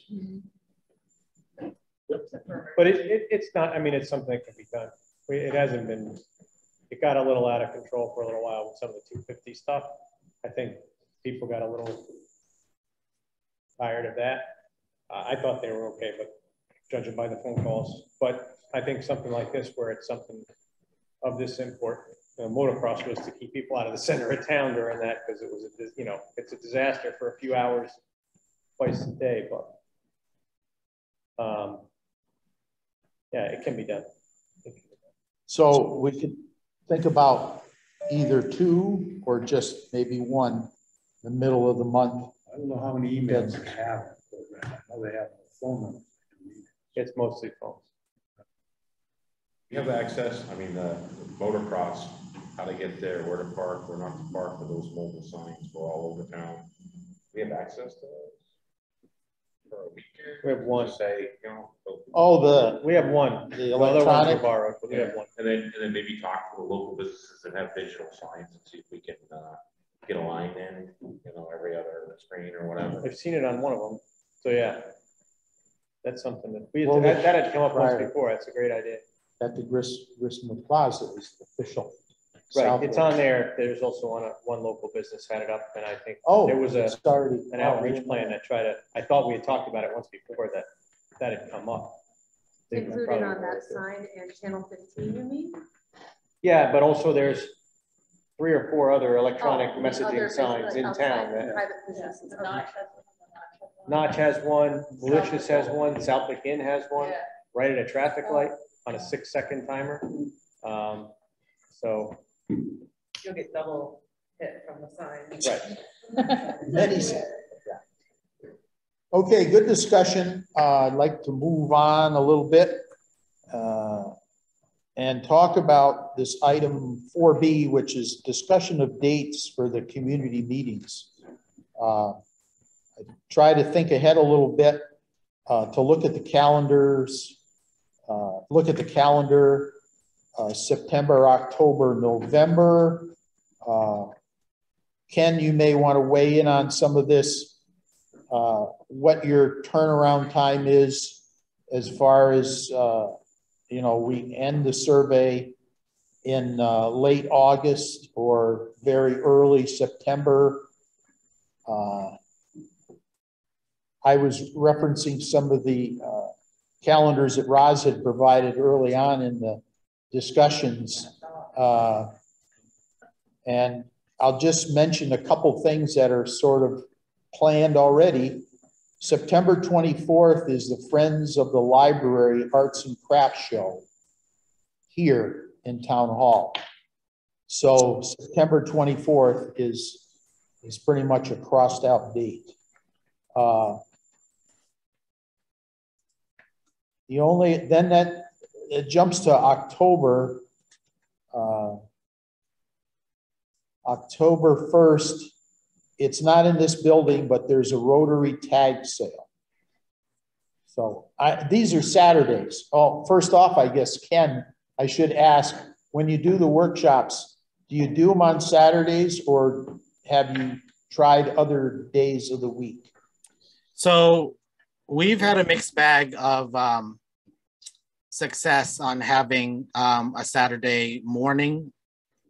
But it's not, I mean, it's something that can be done. It hasn't been, it got a little out of control for a little while with some of the 250 stuff. I think people got a little tired of that. I thought they were okay, but judging by the phone calls. But I think something like this, where it's something of this import, motocross was to keep people out of the center of town during that, because it was, you know, it's a disaster for a few hours twice a day. But yeah, it can be done. So we could think about either 2 or just maybe 1 in the middle of the month. I don't know how many emails they have. I know they have a phone number. It's mostly phones. you have access, I mean, the motocross, how to get there, where to park, where not to park, for those mobile signs for all over town. We have access to those? for a week. We have one. Say, you know. Oh, We have one. the other ones electronic. are borrowed, but we have one. And then maybe talk to the local businesses that have digital signs and see if we can get a line in, you know, every other screen or whatever. I've seen it on one of them. So yeah, that's something that Well, that had come up once right. before. That's a great idea. At the Gristmill Plaza is the official. Right, it's on there. There's also one local business had it up, and I think Oh, there was it's already an outreach plan that tried to. I thought we had talked about it once before that had come up. Included on that sign and channel 15, you mean? Yeah, but also there's 3 or 4 other electronic Oh, messaging other signs in town. That private businesses. Okay. Notch has one, Malicious has one, Southwick Inn has one, right at a traffic light on a 6-second timer. So You'll get double hit from the sign. right. Many. Okay, good discussion. I'd like to move on a little bit and talk about this item 4B, which is discussion of dates for the community meetings. I try to think ahead a little bit to look at the calendars, September, October, November. Ken, you may want to weigh in on some of this. What your turnaround time is as far as, you know, we end the survey in late August or very early September. I was referencing some of the calendars that Roz had provided early on in the discussions. And I'll just mention a couple things that are sort of planned already. September 24th is the Friends of the Library Arts and Crafts Show here in Town Hall. So September 24th is pretty much a crossed out date. Then it jumps to October. October 1st, it's not in this building, but there's a Rotary tag sale. So these are Saturdays. Oh, first off, I guess, Ken, I should ask, when you do the workshops, do you do them on Saturdays or have you tried other days of the week? So we've had a mixed bag of success on having a Saturday morning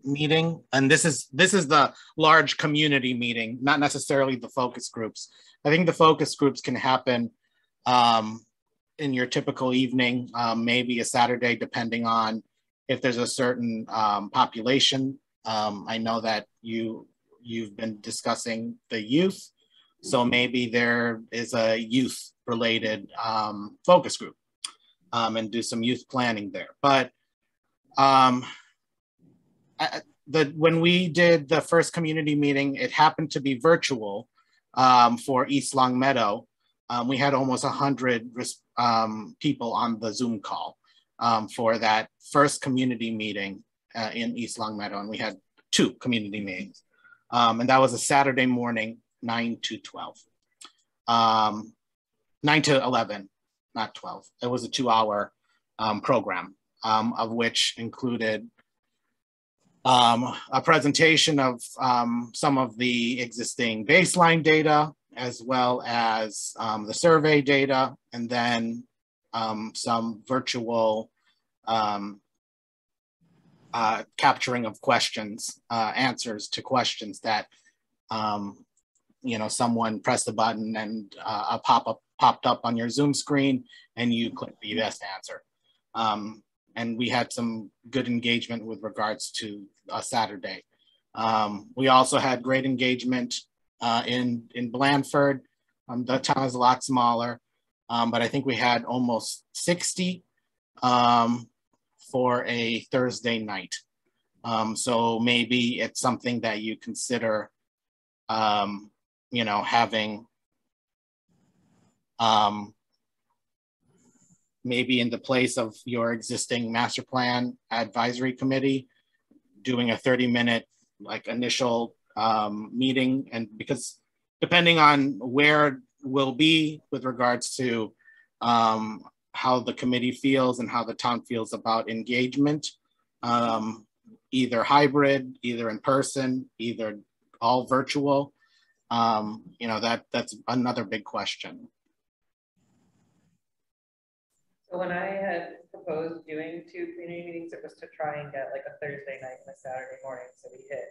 meeting, and this is the large community meeting, not necessarily the focus groups. I think the focus groups can happen in your typical evening, maybe a Saturday, depending on if there's a certain population. I know that you've been discussing the youth, so maybe there is a youth related focus group and do some youth planning there. But when we did the first community meeting, it happened to be virtual for East Long Meadow. We had almost 100 people on the Zoom call for that first community meeting in East Long Meadow, and we had 2 community meetings. And that was a Saturday morning, 9 to 12. 9 to 11, not 12. It was a 2-hour program, of which included a presentation of some of the existing baseline data, as well as the survey data, and then some virtual capturing of questions, answers to questions that, you know, someone pressed a button and a pop-up popped up on your Zoom screen and you clicked the yes answer. And we had some good engagement with regards to Saturday. We also had great engagement in Blandford. The town is a lot smaller, but I think we had almost 60 for a Thursday night. So maybe it's something that you consider, you know, having maybe in the place of your existing master plan advisory committee, doing a 30-minute like initial meeting. And because depending on where will be with regards to how the committee feels and how the town feels about engagement, either hybrid, either in person, either all virtual. You know, that's another big question. So when I had proposed doing 2 community meetings, it was to try and get like a Thursday night and a Saturday morning, so we hit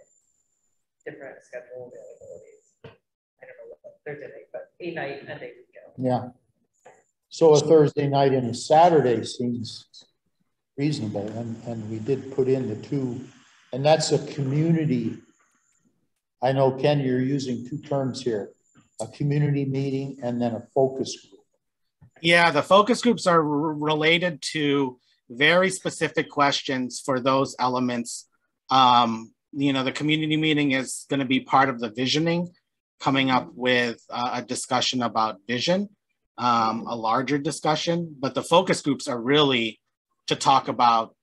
different schedule availabilities. I don't know what Thursday night, but a night and a day weekend. Yeah. So a Thursday night and a Saturday seems reasonable, and we did put in the 2, and that's a community. I know, Ken, you're using 2 terms here, a community meeting and then a focus group. Yeah, the focus groups are related to very specific questions for those elements. You know, the community meeting is going to be part of the visioning, coming up with a discussion about vision, a larger discussion, but the focus groups are really to talk about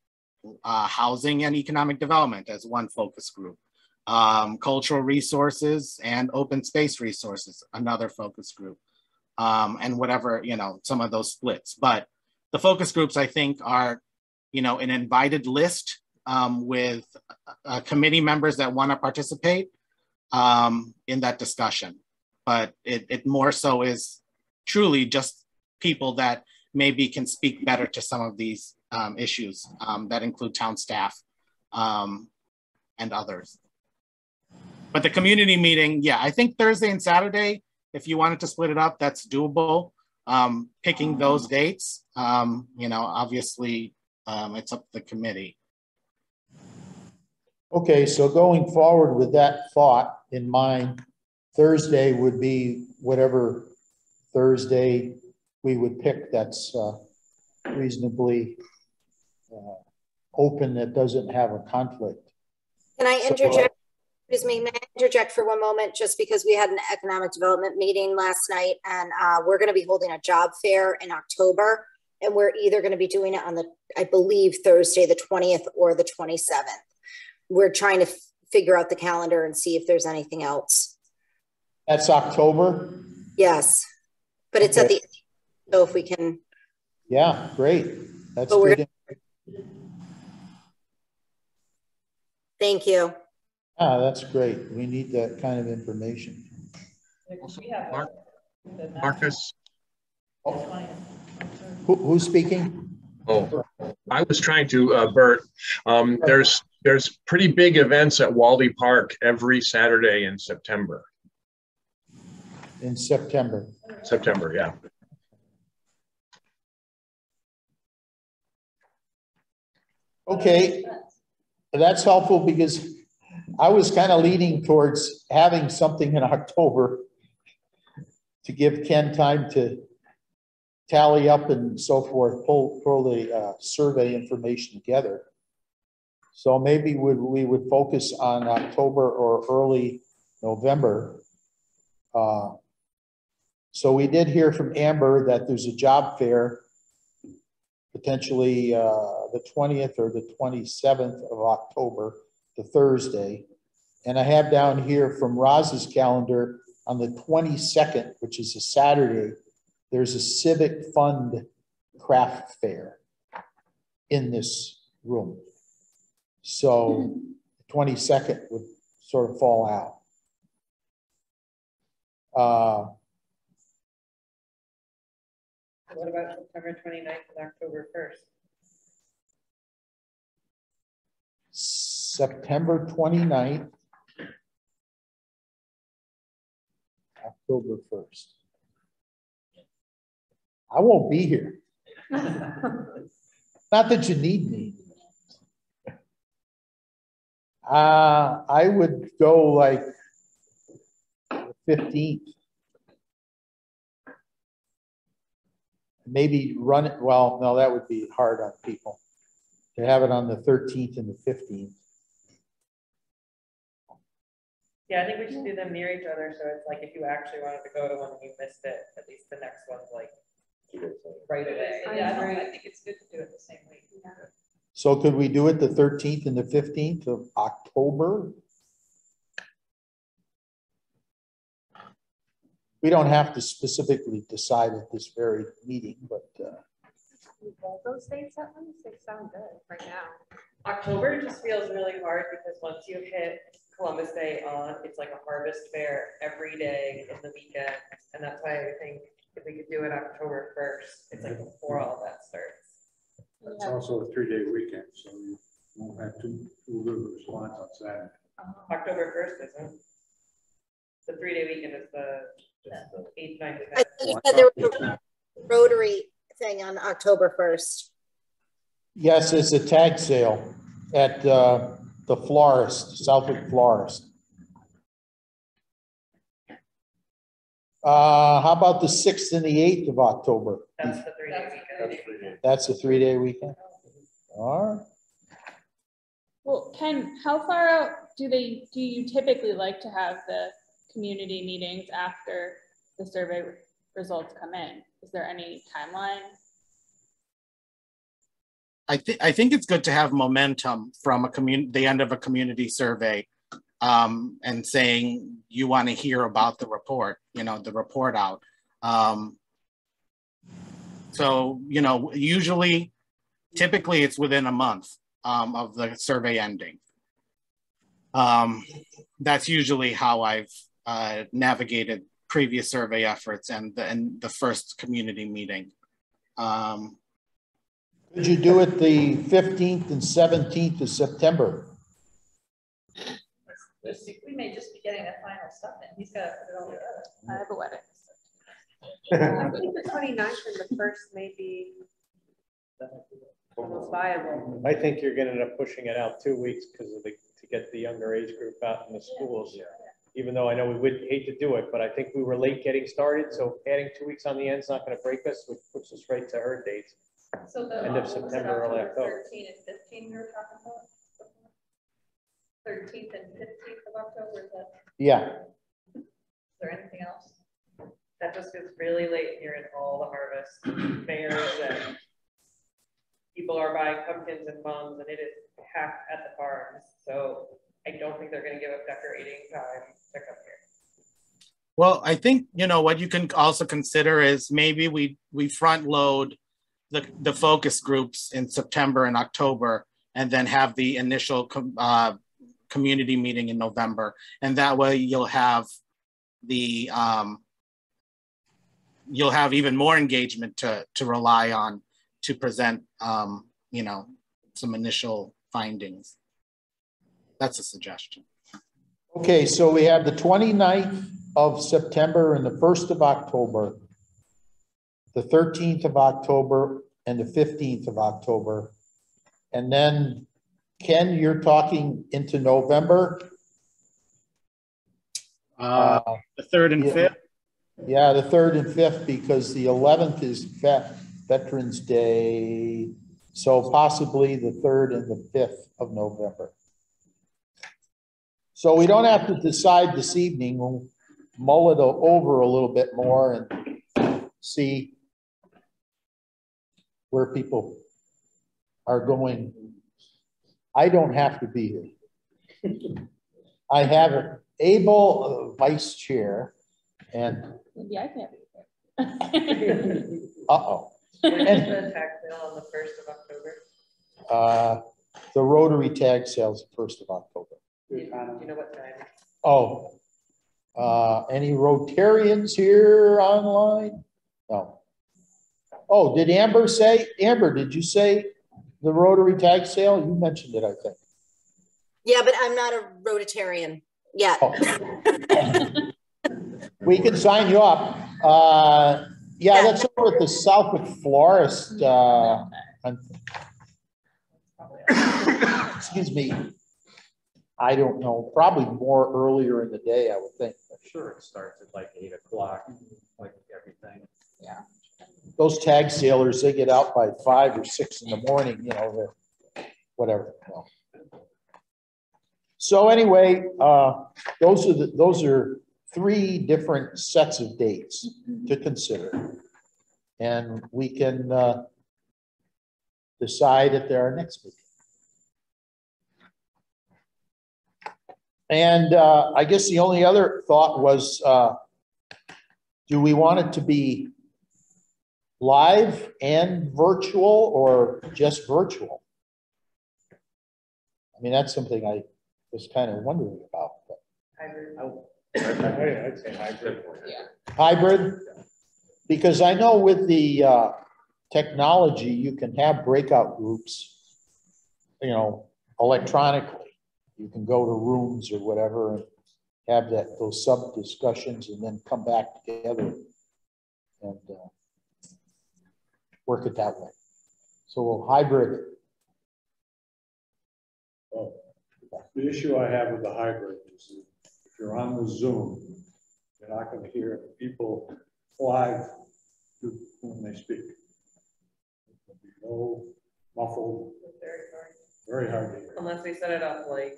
housing and economic development as one focus group, cultural resources and open space resources, another focus group. And whatever, you know, some of those splits. But the focus groups, I think, are, you know, an invited list with committee members that want to participate in that discussion. But it more so is truly just people that maybe can speak better to some of these issues that include town staff and others. But the community meeting, yeah, I think Thursday and Saturday, if you wanted to split it up, that's doable. Picking those dates, you know, obviously it's up to the committee. Okay, so going forward with that thought in mind, Thursday would be whatever Thursday we would pick that's reasonably open, that doesn't have a conflict. Can I interject? Excuse me, may I interject for one moment, just because we had an economic development meeting last night, and we're going to be holding a job fair in October, and we're either going to be doing it on the, I believe, Thursday, the 20th or the 27th. We're trying to figure out the calendar and see if there's anything else. That's October? Yes, but it's okay. At the, so if we can. Yeah, great. That's good. Thank you. Ah, that's great. We need that kind of information. Marcus. Who's speaking? Oh, I was trying to, Bert. There's pretty big events at Wally Park every Saturday in September. In September. September, yeah. Okay, that's helpful because I was kind of leaning towards having something in October to give Ken time to tally up and so forth, pull the survey information together. So maybe we would focus on October or early November. So we did hear from Amber that there's a job fair, potentially the 20th or the 27th of October, the Thursday. And I have down here from Roz's calendar on the 22nd, which is a Saturday, there's a civic fund craft fair in this room. So the 22nd would sort of fall out. What about September 29th and October 1st? September 29th, October 1st. I won't be here. Not that you need me. I would go like the 15th. Maybe run it, well, no, that would be hard on people. To have it on the 13th and the 15th. Yeah, I think we should do them near each other. So it's like if you actually wanted to go to one and you missed it, at least the next one's like right away. Yeah, I think it's good to do it the same week. Yeah. So could we do it the 13th and the 15th of October? we don't have to specifically decide at this very meeting, but those dates at least, they sound good right now. October just feels really hard because once you hit Columbus Day on, it's like a harvest fair every day in the weekend. And that's why I think if we could do it October 1st, it's like before all that starts. It's also a 3-day weekend, so you won't have two rivers lots on Saturday. October 1st isn't. The 3-day weekend is the 8th, 9th, 10th. I think you said there was a Rotary thing on October 1st. yes, it's a tag sale at the florist, Southwick Florist. How about the 6th and the 8th of October? That's the 3-day weekend. That's a 3-day weekend. All right. Well, Ken, how far out do you typically like to have the community meetings after the survey results come in? Is there any timeline? I think it's good to have momentum from the end of a community survey, and saying you want to hear about the report, the report out. So, typically it's within a month of the survey ending. That's usually how I've navigated previous survey efforts and the first community meeting. Could you do it the 15th and 17th of September? We may just be getting the final stuff in. He's got to put it all together. I have a wedding. I think the 29th and the 1st may be almost viable. I think you're gonna end up pushing it out 2 weeks because of to get the younger age group out in the schools. Even though I know we would hate to do it, but I think we were late getting started. So adding 2 weeks on the end is not gonna break us, which puts us right to her dates. So the End of September, early October. 13 and 15 you're talking about? 13th and 15th of October, is that? Yeah. Is there anything else? That just gets really late and you're in all the harvest fairs and people are buying pumpkins and mums and it is packed at the farms. So I don't think they're going to give up decorating time to come here. Well, I think, what you can also consider is maybe we front load the focus groups in September and October, and then have the initial community meeting in November. And that way you'll have even more engagement to rely on to present, some initial findings. That's a suggestion. Okay, so we have the 29th of September and the 1st of October, the 13th of October and the 15th of October. And then, Ken, you're talking into November? The 3rd and 5th? Yeah, the 3rd and 5th, because the 11th is Veterans Day. So possibly the 3rd and the 5th of November. So we don't have to decide this evening. We'll mull it over a little bit more and see where people are going. I don't have to be here. I have an able vice chair and Maybe I can't be here. uh-oh. When is the tax sale on the 1st of October? The Rotary tag sales 1st of October. Do you know what time? Oh, any Rotarians here online? No. Oh, did Amber say, did you say the Rotary tag sale? You mentioned it, I think. Yeah, but I'm not a Rotarian yet. Oh. We can sign you up. Yeah, that's over at the Southwick Florist. Excuse me. I don't know, probably more earlier in the day, I would think. I'm sure it starts at like 8 o'clock, like everything. Yeah. Those tag sailors, they get out by 5 or 6 in the morning, whatever. So anyway, those are 3 different sets of dates to consider. And we can decide at our next meeting. And I guess the only other thought was do we want it to be live and virtual or just virtual? I mean, that's something I was kind of wondering about. But. I'd say hybrid. Yeah. Hybrid? Because I know with the technology, you can have breakout groups, you know, electronically. You can go to rooms or whatever and have those sub discussions and then come back together and work it that way. So we'll hybrid it. Well, the issue I have with the hybrid is that if you're on the Zoom, you're not going to hear people live when they speak. There'll be no muffled, very hard to hear. Unless they set it up like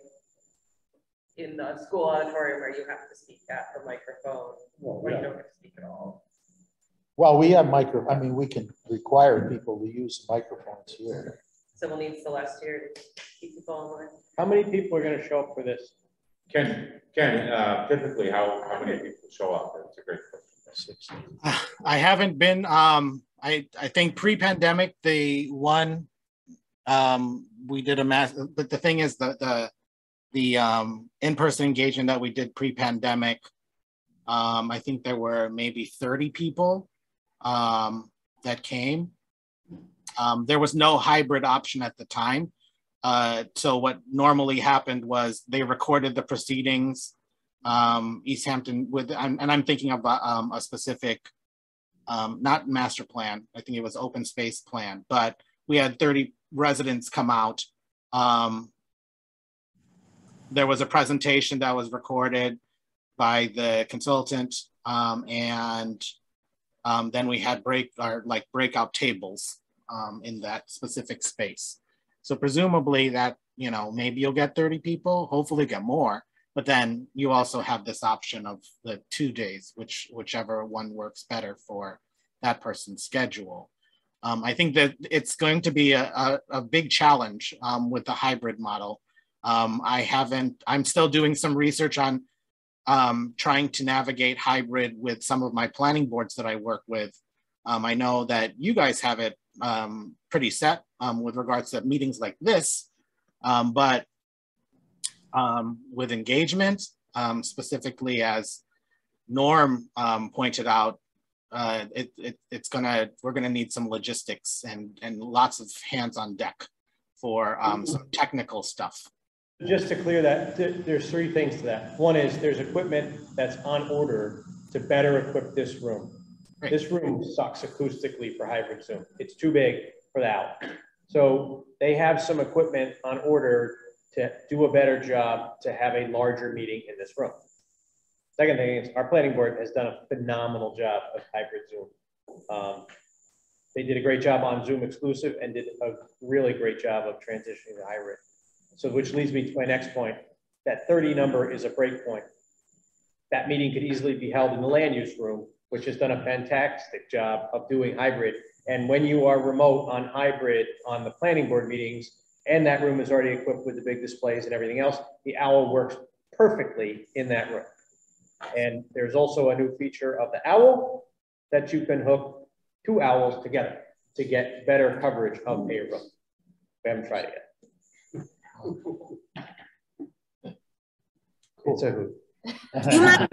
in the school auditorium where you have to speak at the microphone, or you don't have to speak at all. Well, we have I mean, we can require people to use microphones here. So we'll need Celeste here to keep people online. How many people are going to show up for this? Ken, typically how many people show up? That's a great question. I haven't been, I think pre-pandemic, the one, we did a mass, but the thing is the in-person engagement that we did pre-pandemic, I think there were maybe 30 people that came. There was no hybrid option at the time. So what normally happened was they recorded the proceedings, East Hampton and I'm thinking of a specific, not master plan, I think it was open space plan, but we had 30 residents come out. There was a presentation that was recorded by the consultant, and then we had breakout tables in that specific space. So presumably that, you know, maybe you'll get 30 people, hopefully get more, but then you also have this option of the 2 days, whichever one works better for that person's schedule. I think that it's going to be a big challenge with the hybrid model. I'm still doing some research on trying to navigate hybrid with some of my planning boards that I work with. I know that you guys have it pretty set with regards to meetings like this, but with engagement, specifically as Norm pointed out, we're gonna need some logistics and lots of hands on deck for some technical stuff. Just to clear that, there's 3 things to that. One is there's equipment that's on order to better equip this room. Right. This room sucks acoustically for hybrid Zoom. It's too big for the owl. So they have some equipment on order to do a better job to have a larger meeting in this room. Second thing is our planning board has done a phenomenal job of hybrid Zoom. They did a great job on Zoom exclusive and did a really great job of transitioning to hybrid. So which leads me to my next point, that 30 number is a break point. That meeting could easily be held in the land use room, which has done a fantastic job of doing hybrid. And when you are remote on hybrid on the planning board meetings, and that room is already equipped with the big displays and everything else, the owl works perfectly in that room. And there's also a new feature of the owl that you can hook 2 owls together to get better coverage of a room. We haven't tried it yet. It's a hoot. Do you mind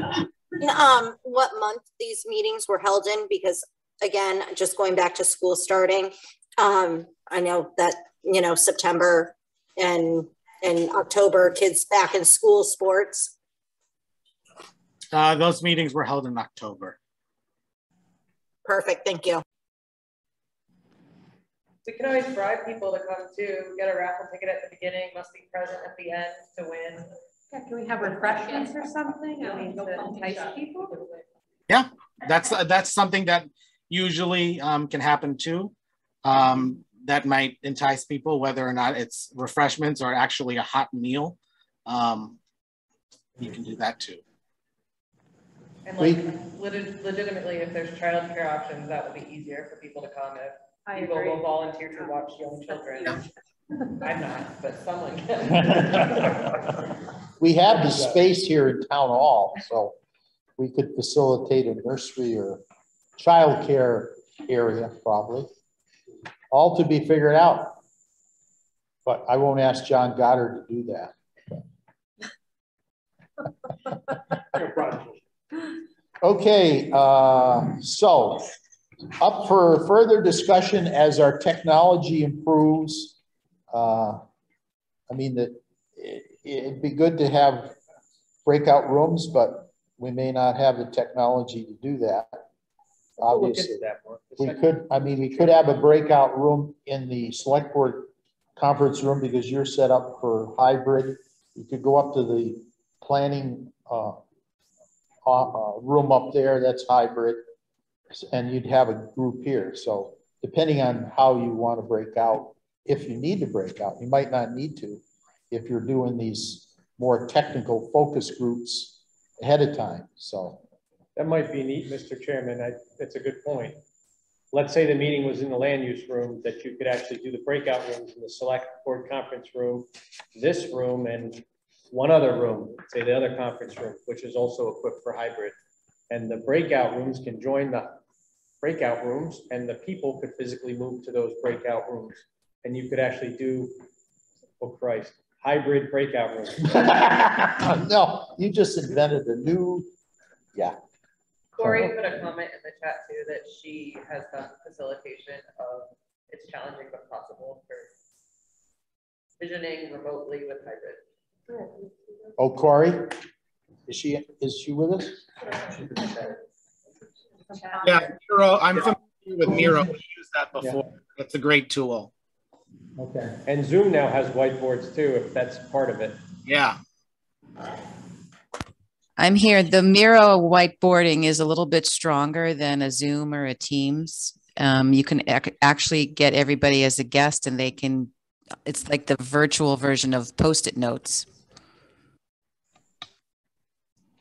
what month these meetings were held in? Because again, just going back to school starting, I know that, you know, September and October, kids back in school sports. Those meetings were held in October. Perfect, thank you. We can always bribe people to come too, get a raffle ticket at the beginning, must be present at the end to win. Yeah, can we have refreshments or something? I mean, to entice people? Yeah, that's something that usually can happen too. That might entice people, whether or not it's refreshments or actually a hot meal. You can do that too. And like legitimately, if there's childcare options, that will be easier for people to come if people will volunteer to watch young children. Yeah. I'm not, but someone can. We have the space here in town hall, so we could facilitate a nursery or childcare area, probably. All to be figured out. But I won't ask John Goddard to do that. Okay, so up for further discussion as our technology improves. I mean, it'd be good to have breakout rooms, but we may not have the technology to do that. Obviously, we could, I mean, we could have a breakout room in the select board conference room because you're set up for hybrid. You could go up to the planning room up there, that's hybrid, and you'd have a group here. So depending on how you want to break out, if you need to break out, you might not need to if you're doing these more technical focus groups ahead of time. So that might be neat, Mr. Chairman. That's a good point. Let's say the meeting was in the land use room, that you could actually do the breakout rooms in the select board conference room, this room, and one other room, say the other conference room, which is also equipped for hybrid. And the breakout rooms can join the breakout rooms, and the people could physically move to those breakout rooms. And you could actually do, oh Christ, hybrid breakout rooms. No, you just invented a new, yeah. Corey put a comment in the chat too that she has done facilitation of it's challenging but possible for visioning remotely with hybrid. Oh, Corey, is she with us? Yeah, Miro, I'm familiar with Miro. I've used that before. Yeah. It's a great tool. Okay. And Zoom now has whiteboards too, if that's part of it. Yeah. I'm here. The Miro whiteboarding is a little bit stronger than a Zoom or a Teams. You can actually get everybody as a guest and they can, it's like the virtual version of Post-it notes.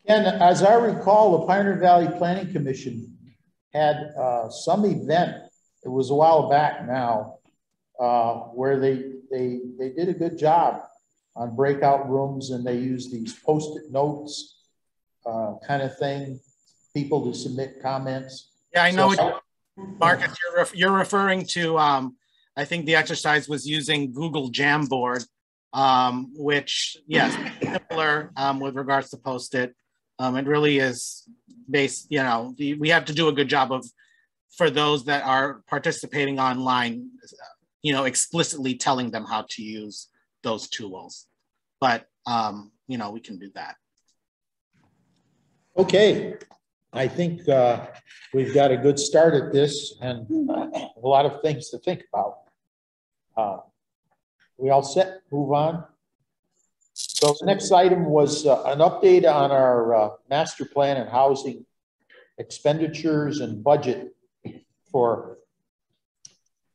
And as I recall, the Pioneer Valley Planning Commission had some event, it was a while back now, where they did a good job on breakout rooms, and they used these Post-it notes kind of thing, people to submit comments. Yeah, I know. So, Marcus, you're referring to, I think the exercise was using Google Jamboard, which, yes, similar with regards to Post-it. It really is based, you know, we have to do a good job of, for those that are participating online, you know, explicitly telling them how to use those tools. But, you know, we can do that. Okay, I think we've got a good start at this and a lot of things to think about. We all set? Move on. So the next item was an update on our master plan and housing expenditures and budget for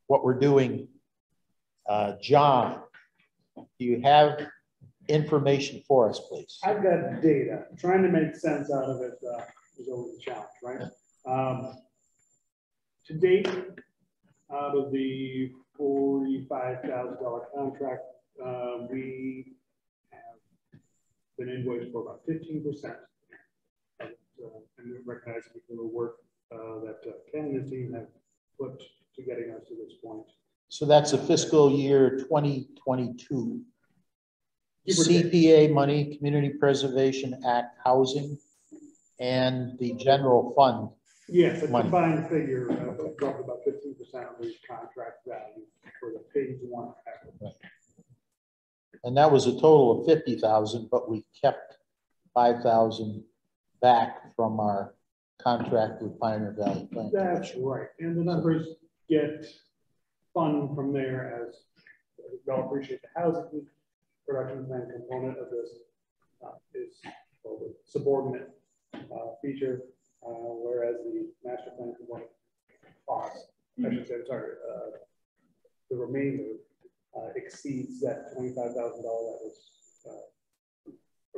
what we're doing. John, do you have information for us, please? I've got data. Trying to make sense out of it is always a challenge, right? To date, out of the $45,000 contract, we have been invoiced for about 15%. And we recognize the work that Ken and his team have put to getting us to this point. So that's a fiscal year 2022. CPA money, Community Preservation Act housing, and the general fund. Yes, a money. combined figure of roughly about 15% of the contract value for the phase one. Right. And that was a total of 50,000, but we kept 5,000 back from our contract with Pioneer Valley Planning. That's right, and the numbers get fun from there as we all appreciate the housing production plan component of this is the subordinate feature, whereas the master plan component cost, I should say, sorry, the remainder exceeds that $25,000 that was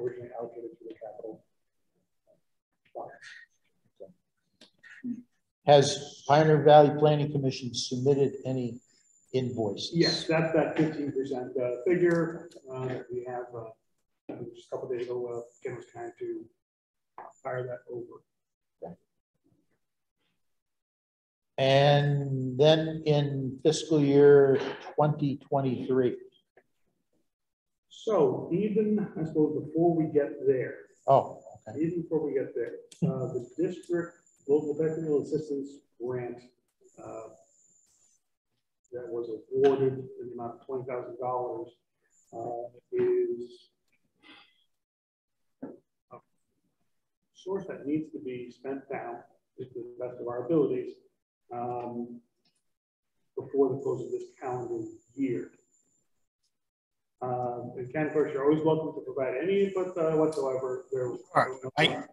originally allocated to the capital fund. Has Pioneer Valley Planning Commission submitted any invoices? Yes, that's that 15% figure that we have. Just a couple of days ago, Ken was kind to fire that over. And then in fiscal year 2023. So even, I suppose, before we get there, oh, okay. Even before we get there, the district local technical assistance grant that was awarded in the amount of $20,000 is a source that needs to be spent down to the best of our abilities before the close of this calendar year. And Ken, of course, you're always welcome to provide any input whatsoever. I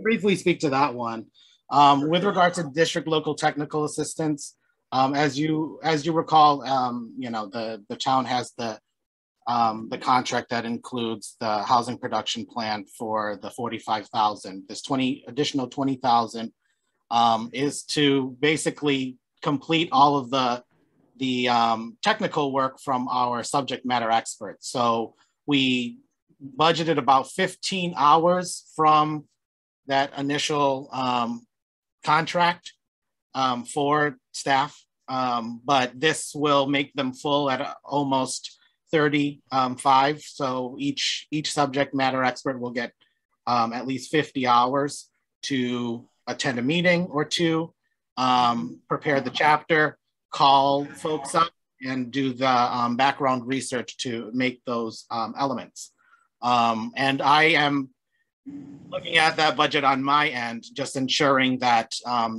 briefly speak to that one. With regard to district local technical assistance, as you recall, you know, the town has the contract that includes the housing production plan for the 45,000. This additional 20,000 is to basically complete all of the technical work from our subject matter experts. So we budgeted about 15 hours from that initial contract for staff, but this will make them full at almost 35. So each subject matter expert will get at least 50 hours to attend a meeting or two, prepare the chapter, call folks up, and do the background research to make those elements. And I am looking at that budget on my end, just ensuring that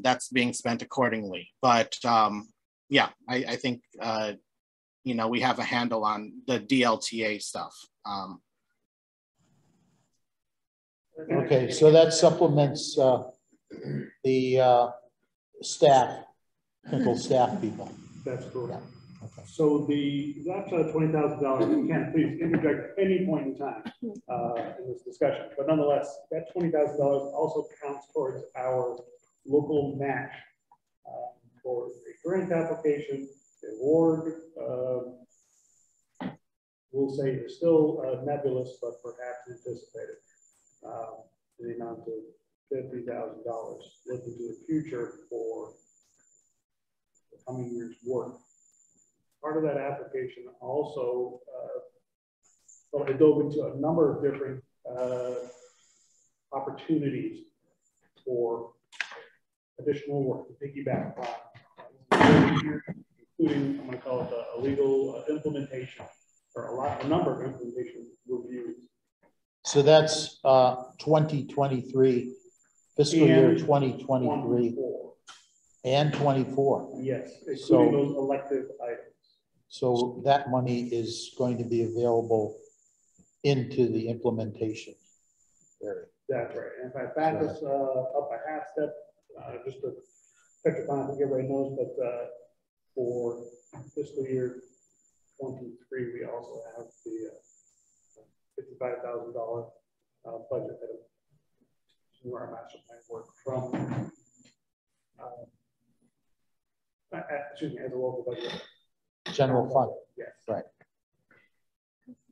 that's being spent accordingly. But yeah, I think, you know, we have a handle on the DLTA stuff. Okay, so that supplements the staff, technical staff people. That's correct. Yeah. Okay. So that's $20,000. You can please interject at any point in time in this discussion. But nonetheless, that $20,000 also counts towards our local match for a grant application. The award, we'll say, is still nebulous, but perhaps anticipated. The amount of $50,000 looking to the future for the coming year's work. Part of that application also, well, it dove into a number of different opportunities for additional work to piggyback on, including, I'm going to call it a legal implementation, or a number of implementation reviews. So that's 2023, fiscal year 2023 and 24. Yes, including those elective items. So that money is going to be available into the implementation area. That's right. And if I back us up a half step, just to touch upon, I think everybody knows, but for fiscal year 23, we also have the $55,000 budget item to our master plan work from, excuse me, as a local budget. General fund. Yes. Right.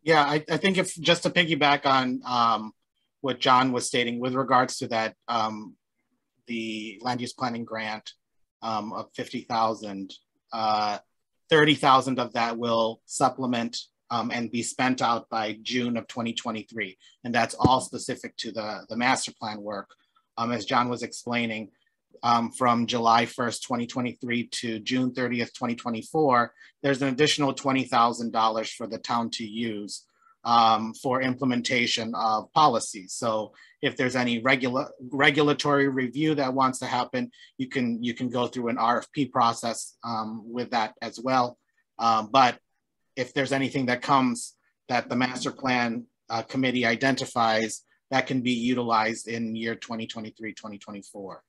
Yeah, I think if just to piggyback on what John was stating with regards to that, the land use planning grant of 50,000, 30,000 of that will supplement and be spent out by June of 2023. And that's all specific to the master plan work. As John was explaining, from July 1st, 2023 to June 30th, 2024, there's an additional $20,000 for the town to use for implementation of policies. So if there's any regulatory review that wants to happen, you can go through an RFP process with that as well. But if there's anything that comes that the master plan committee identifies, that can be utilized in year 2023, 2024.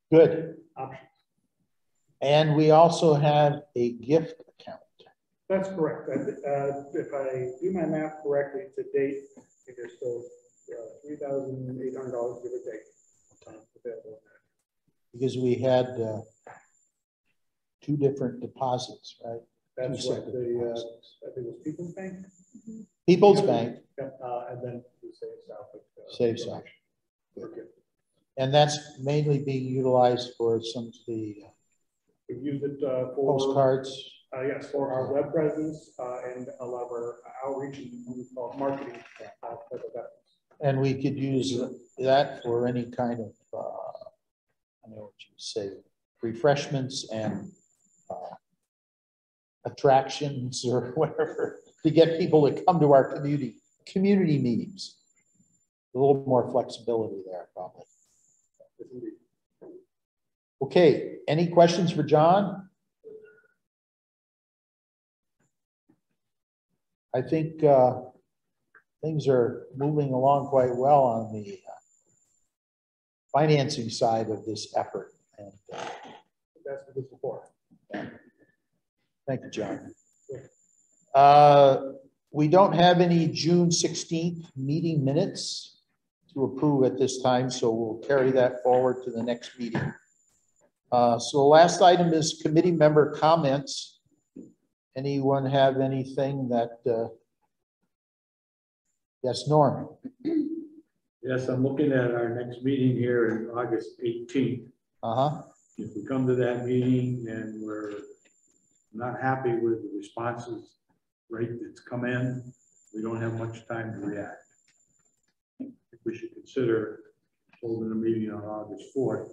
Good. And we also have a gift account. That's correct. If I do my math correctly, to date, I think there's still $3,800 give or take available. Because we had 2 different deposits, right? That's right. I think it was People's Bank. People's Bank. And then we Save South. Save South. And that's mainly being utilized for some of the we use it for postcards. Yes, for our web presence and a lot of our outreach and marketing for the veterans. And we could use that for any kind of, I know what you say, refreshments and attractions or whatever to get people to come to our community meetings. A little more flexibility there, probably. Okay, any questions for John? I think things are moving along quite well on the financing side of this effort. And that's what this is for. Thank you, John. We don't have any June 16th meeting minutes to approve at this time, so we'll carry that forward to the next meeting. So the last item is committee member comments. Anyone have anything that, yes, Norm? Yes, I'm looking at our next meeting here in August 18th. If we come to that meeting and we're not happy with the responses rate that's come in, we don't have much time to react. I think we should consider holding a meeting on August 4th.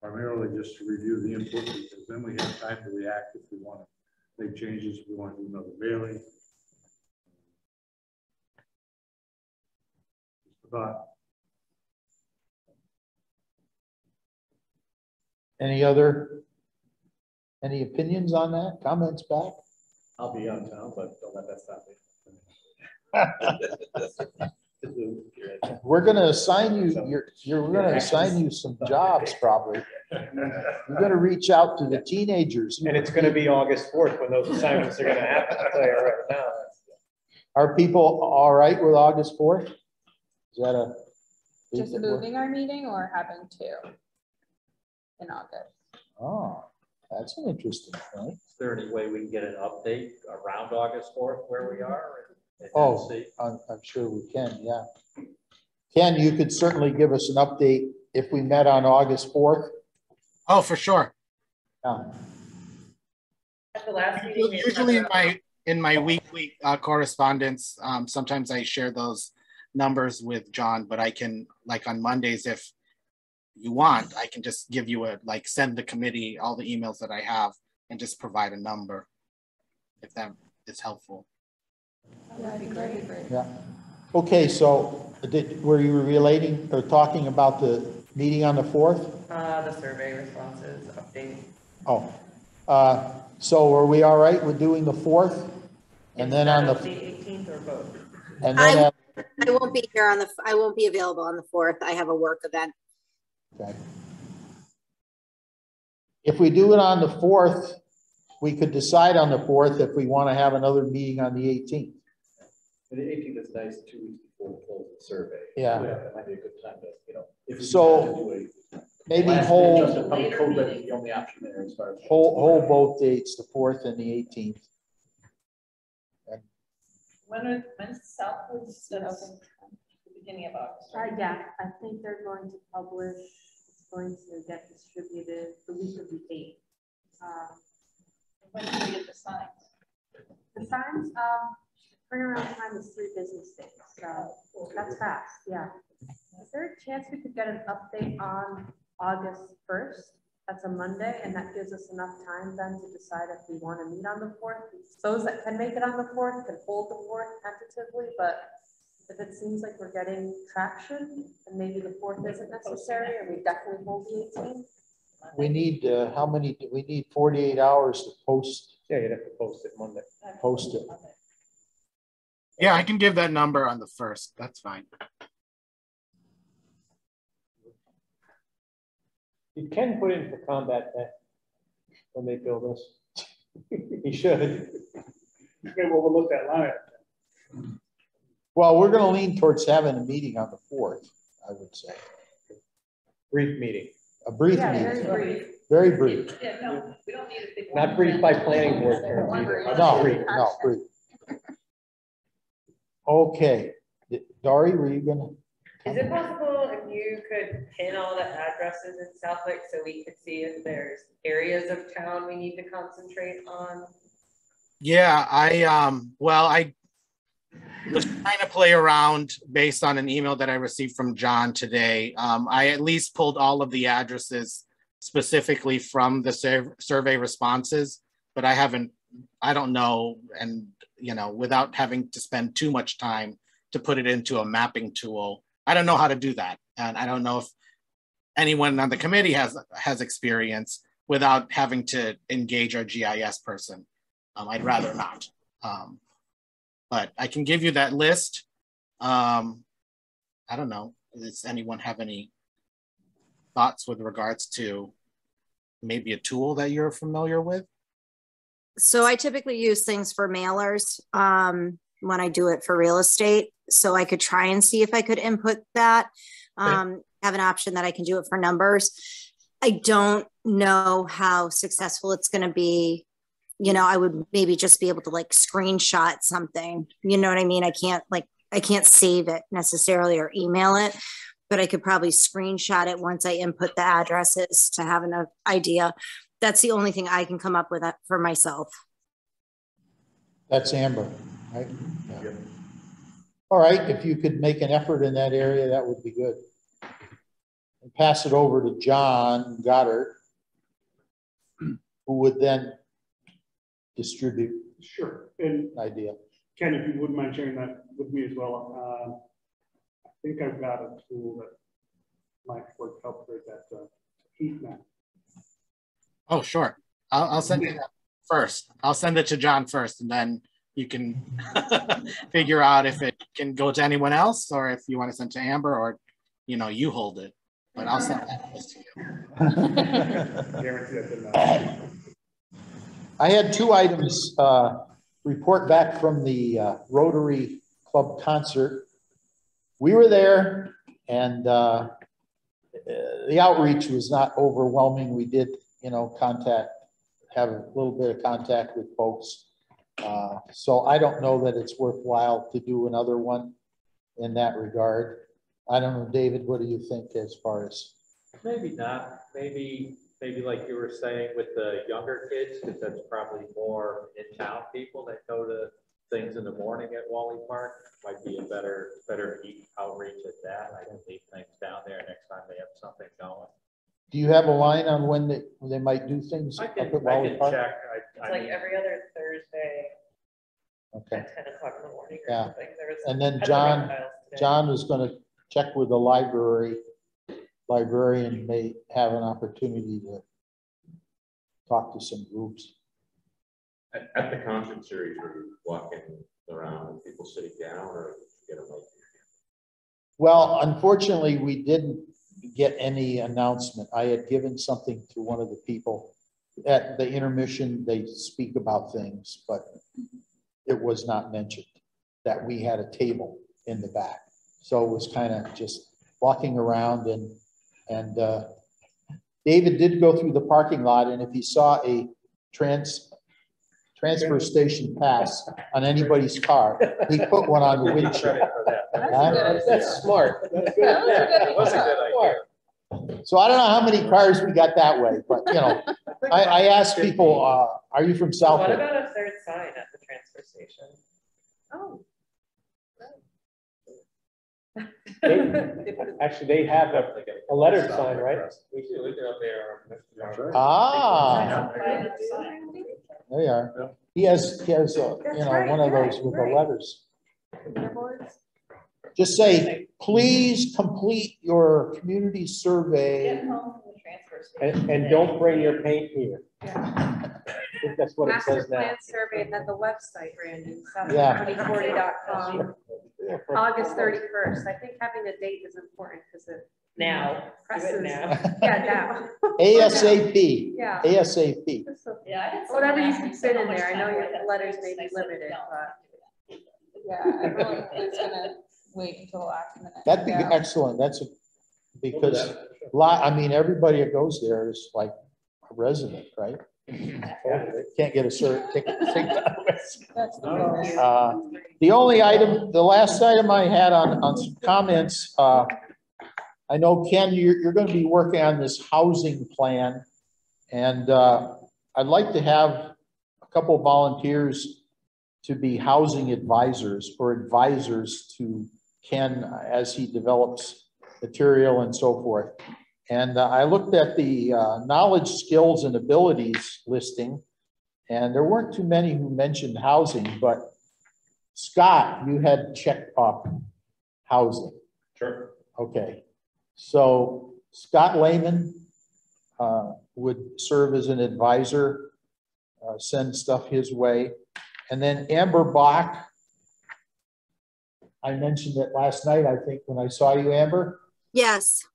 Primarily just to review the input, because then we have time to react if we want to make changes, if we want to do another mailing. Just about. Any opinions on that? Comments back? I'll be out of town, but don't let that stop me. We're going to assign you. We're going to assign you some jobs, probably. We're going to reach out to the teenagers, and it's going to be August 4th when those assignments are going to happen. I'll tell you right now. Are people all right with August 4th? Is that a just moving our meeting or having two in August? Oh, that's an interesting point. Is there any way we can get an update around August 4th where we are? Oh, I'm sure we can, yeah. Ken, you could certainly give us an update if we met on August 4th. Oh, for sure. Yeah. At the last meeting, usually in my weekly correspondence, sometimes I share those numbers with John, but I can, like on Mondays, if you want, I can just give you send the committee all the emails that I have and just provide a number, if that is helpful. Yeah, that'd be great. Yeah. Okay, so were you relating or talking about the meeting on the 4th? The survey responses update. Oh, so are we all right with doing the 4th? And then on the 18th or both? And then I won't be here on the. I won't be available on the 4th. I have a work event. Okay. If we do it on the 4th, we could decide on the 4th if we want to have another meeting on the 18th. And the 18th is nice, 2 weeks before we close the survey. Yeah. That might be a good time to, if so maybe hold the only option there as far as hold both dates, the 4th and the 18th. When's Southwoods? The beginning of August. Yeah, I think they're going to publish. It's going to get distributed the week of the 8th. When do we get the signs? The signs, turnaround time is 3 business days, so that's fast. Yeah. Is there a chance we could get an update on August 1st? That's a Monday, and that gives us enough time then to decide if we want to meet on the 4th. Those that can make it on the 4th can hold the 4th tentatively, but if it seems like we're getting traction, then maybe the 4th isn't necessary, and we definitely hold the 18th. We need, how many, we need 48 hours to post. Yeah, you'd have to post it Monday. Post it. Yeah, I can give that number on the 1st. That's fine. You can put in for combat tech when they build us. He should. Okay, well, we'll look at line. Well, we're going to lean towards having a meeting on the 4th, I would say. Brief meeting. A brief Yeah, meeting. very brief. very brief. Yeah, no, we don't need a big. Not brief by planning board terms either. No, Brief. no, brief. Okay, Dory, were you gonna? Is it possible if you could pin all the addresses in Southlake so we could see if there's areas of town we need to concentrate on? Yeah, I was trying to play around based on an email that I received from John today. I at least pulled all of the addresses specifically from the survey responses, but I don't know, and without having to spend too much time to put it into a mapping tool, I don't know how to do that. And I don't know if anyone on the committee has experience without having to engage our GIS person. I'd rather not. But I can give you that list. I don't know. Does anyone have any thoughts with regards to maybe a tool that you're familiar with? So I typically use things for mailers when I do it for real estate. So I could try and see if I could input that, have an option that I can do it for numbers. I don't know how successful it's going to be. I would maybe just be able to like screenshot something, you know what I mean? I can't save it necessarily or email it, but I could probably screenshot it once I input the addresses to have an idea. That's the only thing I can come up with for myself. That's Amber, right? Yeah. All right, if you could make an effort in that area, that would be good. And pass it over to John Goddard, who would then distribute. Sure. And idea. Ken, if you wouldn't mind sharing that with me as well. I think I've got a tool that might work help with that heat map. Oh, sure. I'll send it first. I'll send it to John first, and then you can figure out if it can go to anyone else or if you want to send to Amber or, you hold it. But I'll send that list to you. Guarantee that didn't happen. I had two items report back from the Rotary Club concert. We were there, and the outreach was not overwhelming. We did, have a little bit of contact with folks. So I don't know that it's worthwhile to do another one in that regard. I don't know, David, what do you think as far as? Maybe not. Maybe like you were saying with the younger kids, because that's probably more in-town people that go to things in the morning at Wally Park. Might be a better outreach at that. I can leave things down there next time they have something going. Do you have a line on when they might do things I up at can Wally Park? check. It's like every other Thursday Okay. at 10 o'clock in the morning or Yeah. something. There was And then John was going to check with the librarian may have an opportunity to talk to some groups. At the concert series, were you walking around and people sitting down, or did you get a mic? Well, unfortunately, we didn't get any announcement. I had given something to one of the people at the intermission. They speak about things, but it was not mentioned that we had a table in the back. So it was kind of just walking around, and David did go through the parking lot, and if he saw a transfer station pass on anybody's car, he put one on the windshield. That's smart. That's good. That was a good idea. So I don't know how many cars we got that way, but I asked people, are you from South? What about a third sign at the transfer station? Oh. Actually, they have a lettered sign, right? We do up there. Ah, there you are. He has one of those with the letters. Just say, please complete your community survey. Get home from the transfer station. And don't bring your paint here. I think that's what it Master says now. plan survey, and then the website, Brandon, Yeah. 2040.com, August 31st. I think having a date is important because it Now. presses. Now. Yeah, now. ASAP. Yeah. ASAP. Yeah, I had Whatever you someone can ask fit me in how there. I much know time your I had letters to may be I said, limited, "No." but Yeah, everyone is gonna wait until the last minute. That'd be Yeah. excellent. Because everybody that goes there is like resident, right? Can't get a ticket. The only item, the last item I had on some comments, I know, Ken, you're going to be working on this housing plan, and I'd like to have a couple of volunteers to be housing advisors or advisors to Ken as he develops material and so forth. And I looked at the knowledge, skills, and abilities listing, and there weren't too many who mentioned housing, but Scott, you had checked off housing. Sure. Okay. So Scott Lehman would serve as an advisor, send stuff his way. And then Amber Bach, I mentioned it last night, I think, when I saw you, Amber. Yes.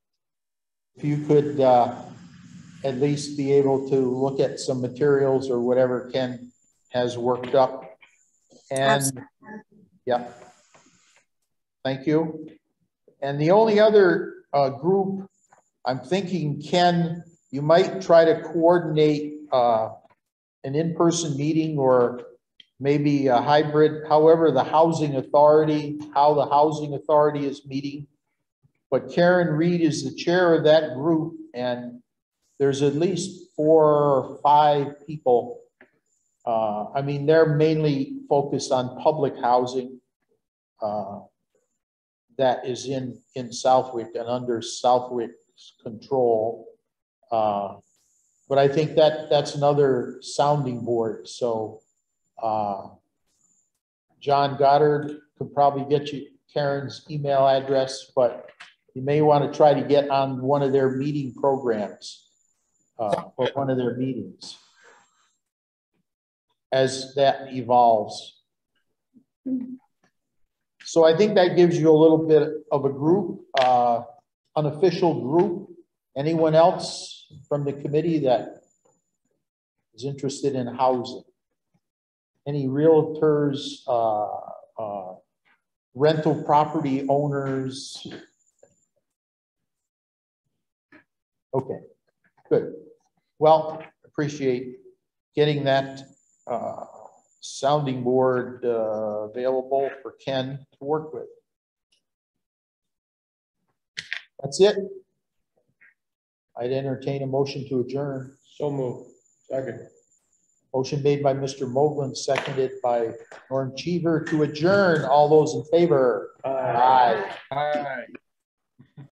If you could at least be able to look at some materials or whatever Ken has worked up. And yeah, thank you. And the only other group, I'm thinking, Ken, you might try to coordinate an in-person meeting or maybe a hybrid, however, how the housing authority is meeting. But Karen Reed is the chair of that group, and there's at least 4 or 5 people. I mean, they're mainly focused on public housing that is in Southwick and under Southwick's control. But I think that's another sounding board. So John Goddard could probably get you Karen's email address, but you may want to try to get on one of their meeting programs or one of their meetings as that evolves. So I think that gives you a little bit of a group, unofficial group. Anyone else from the committee that is interested in housing? Any realtors, rental property owners? Okay, good. Well, appreciate getting that sounding board available for Ken to work with. That's it. I'd entertain a motion to adjourn. So moved. Second. Motion made by Mr. Moglen, seconded by Norm Cheever to adjourn. All those in favor? Aye. Aye. Aye.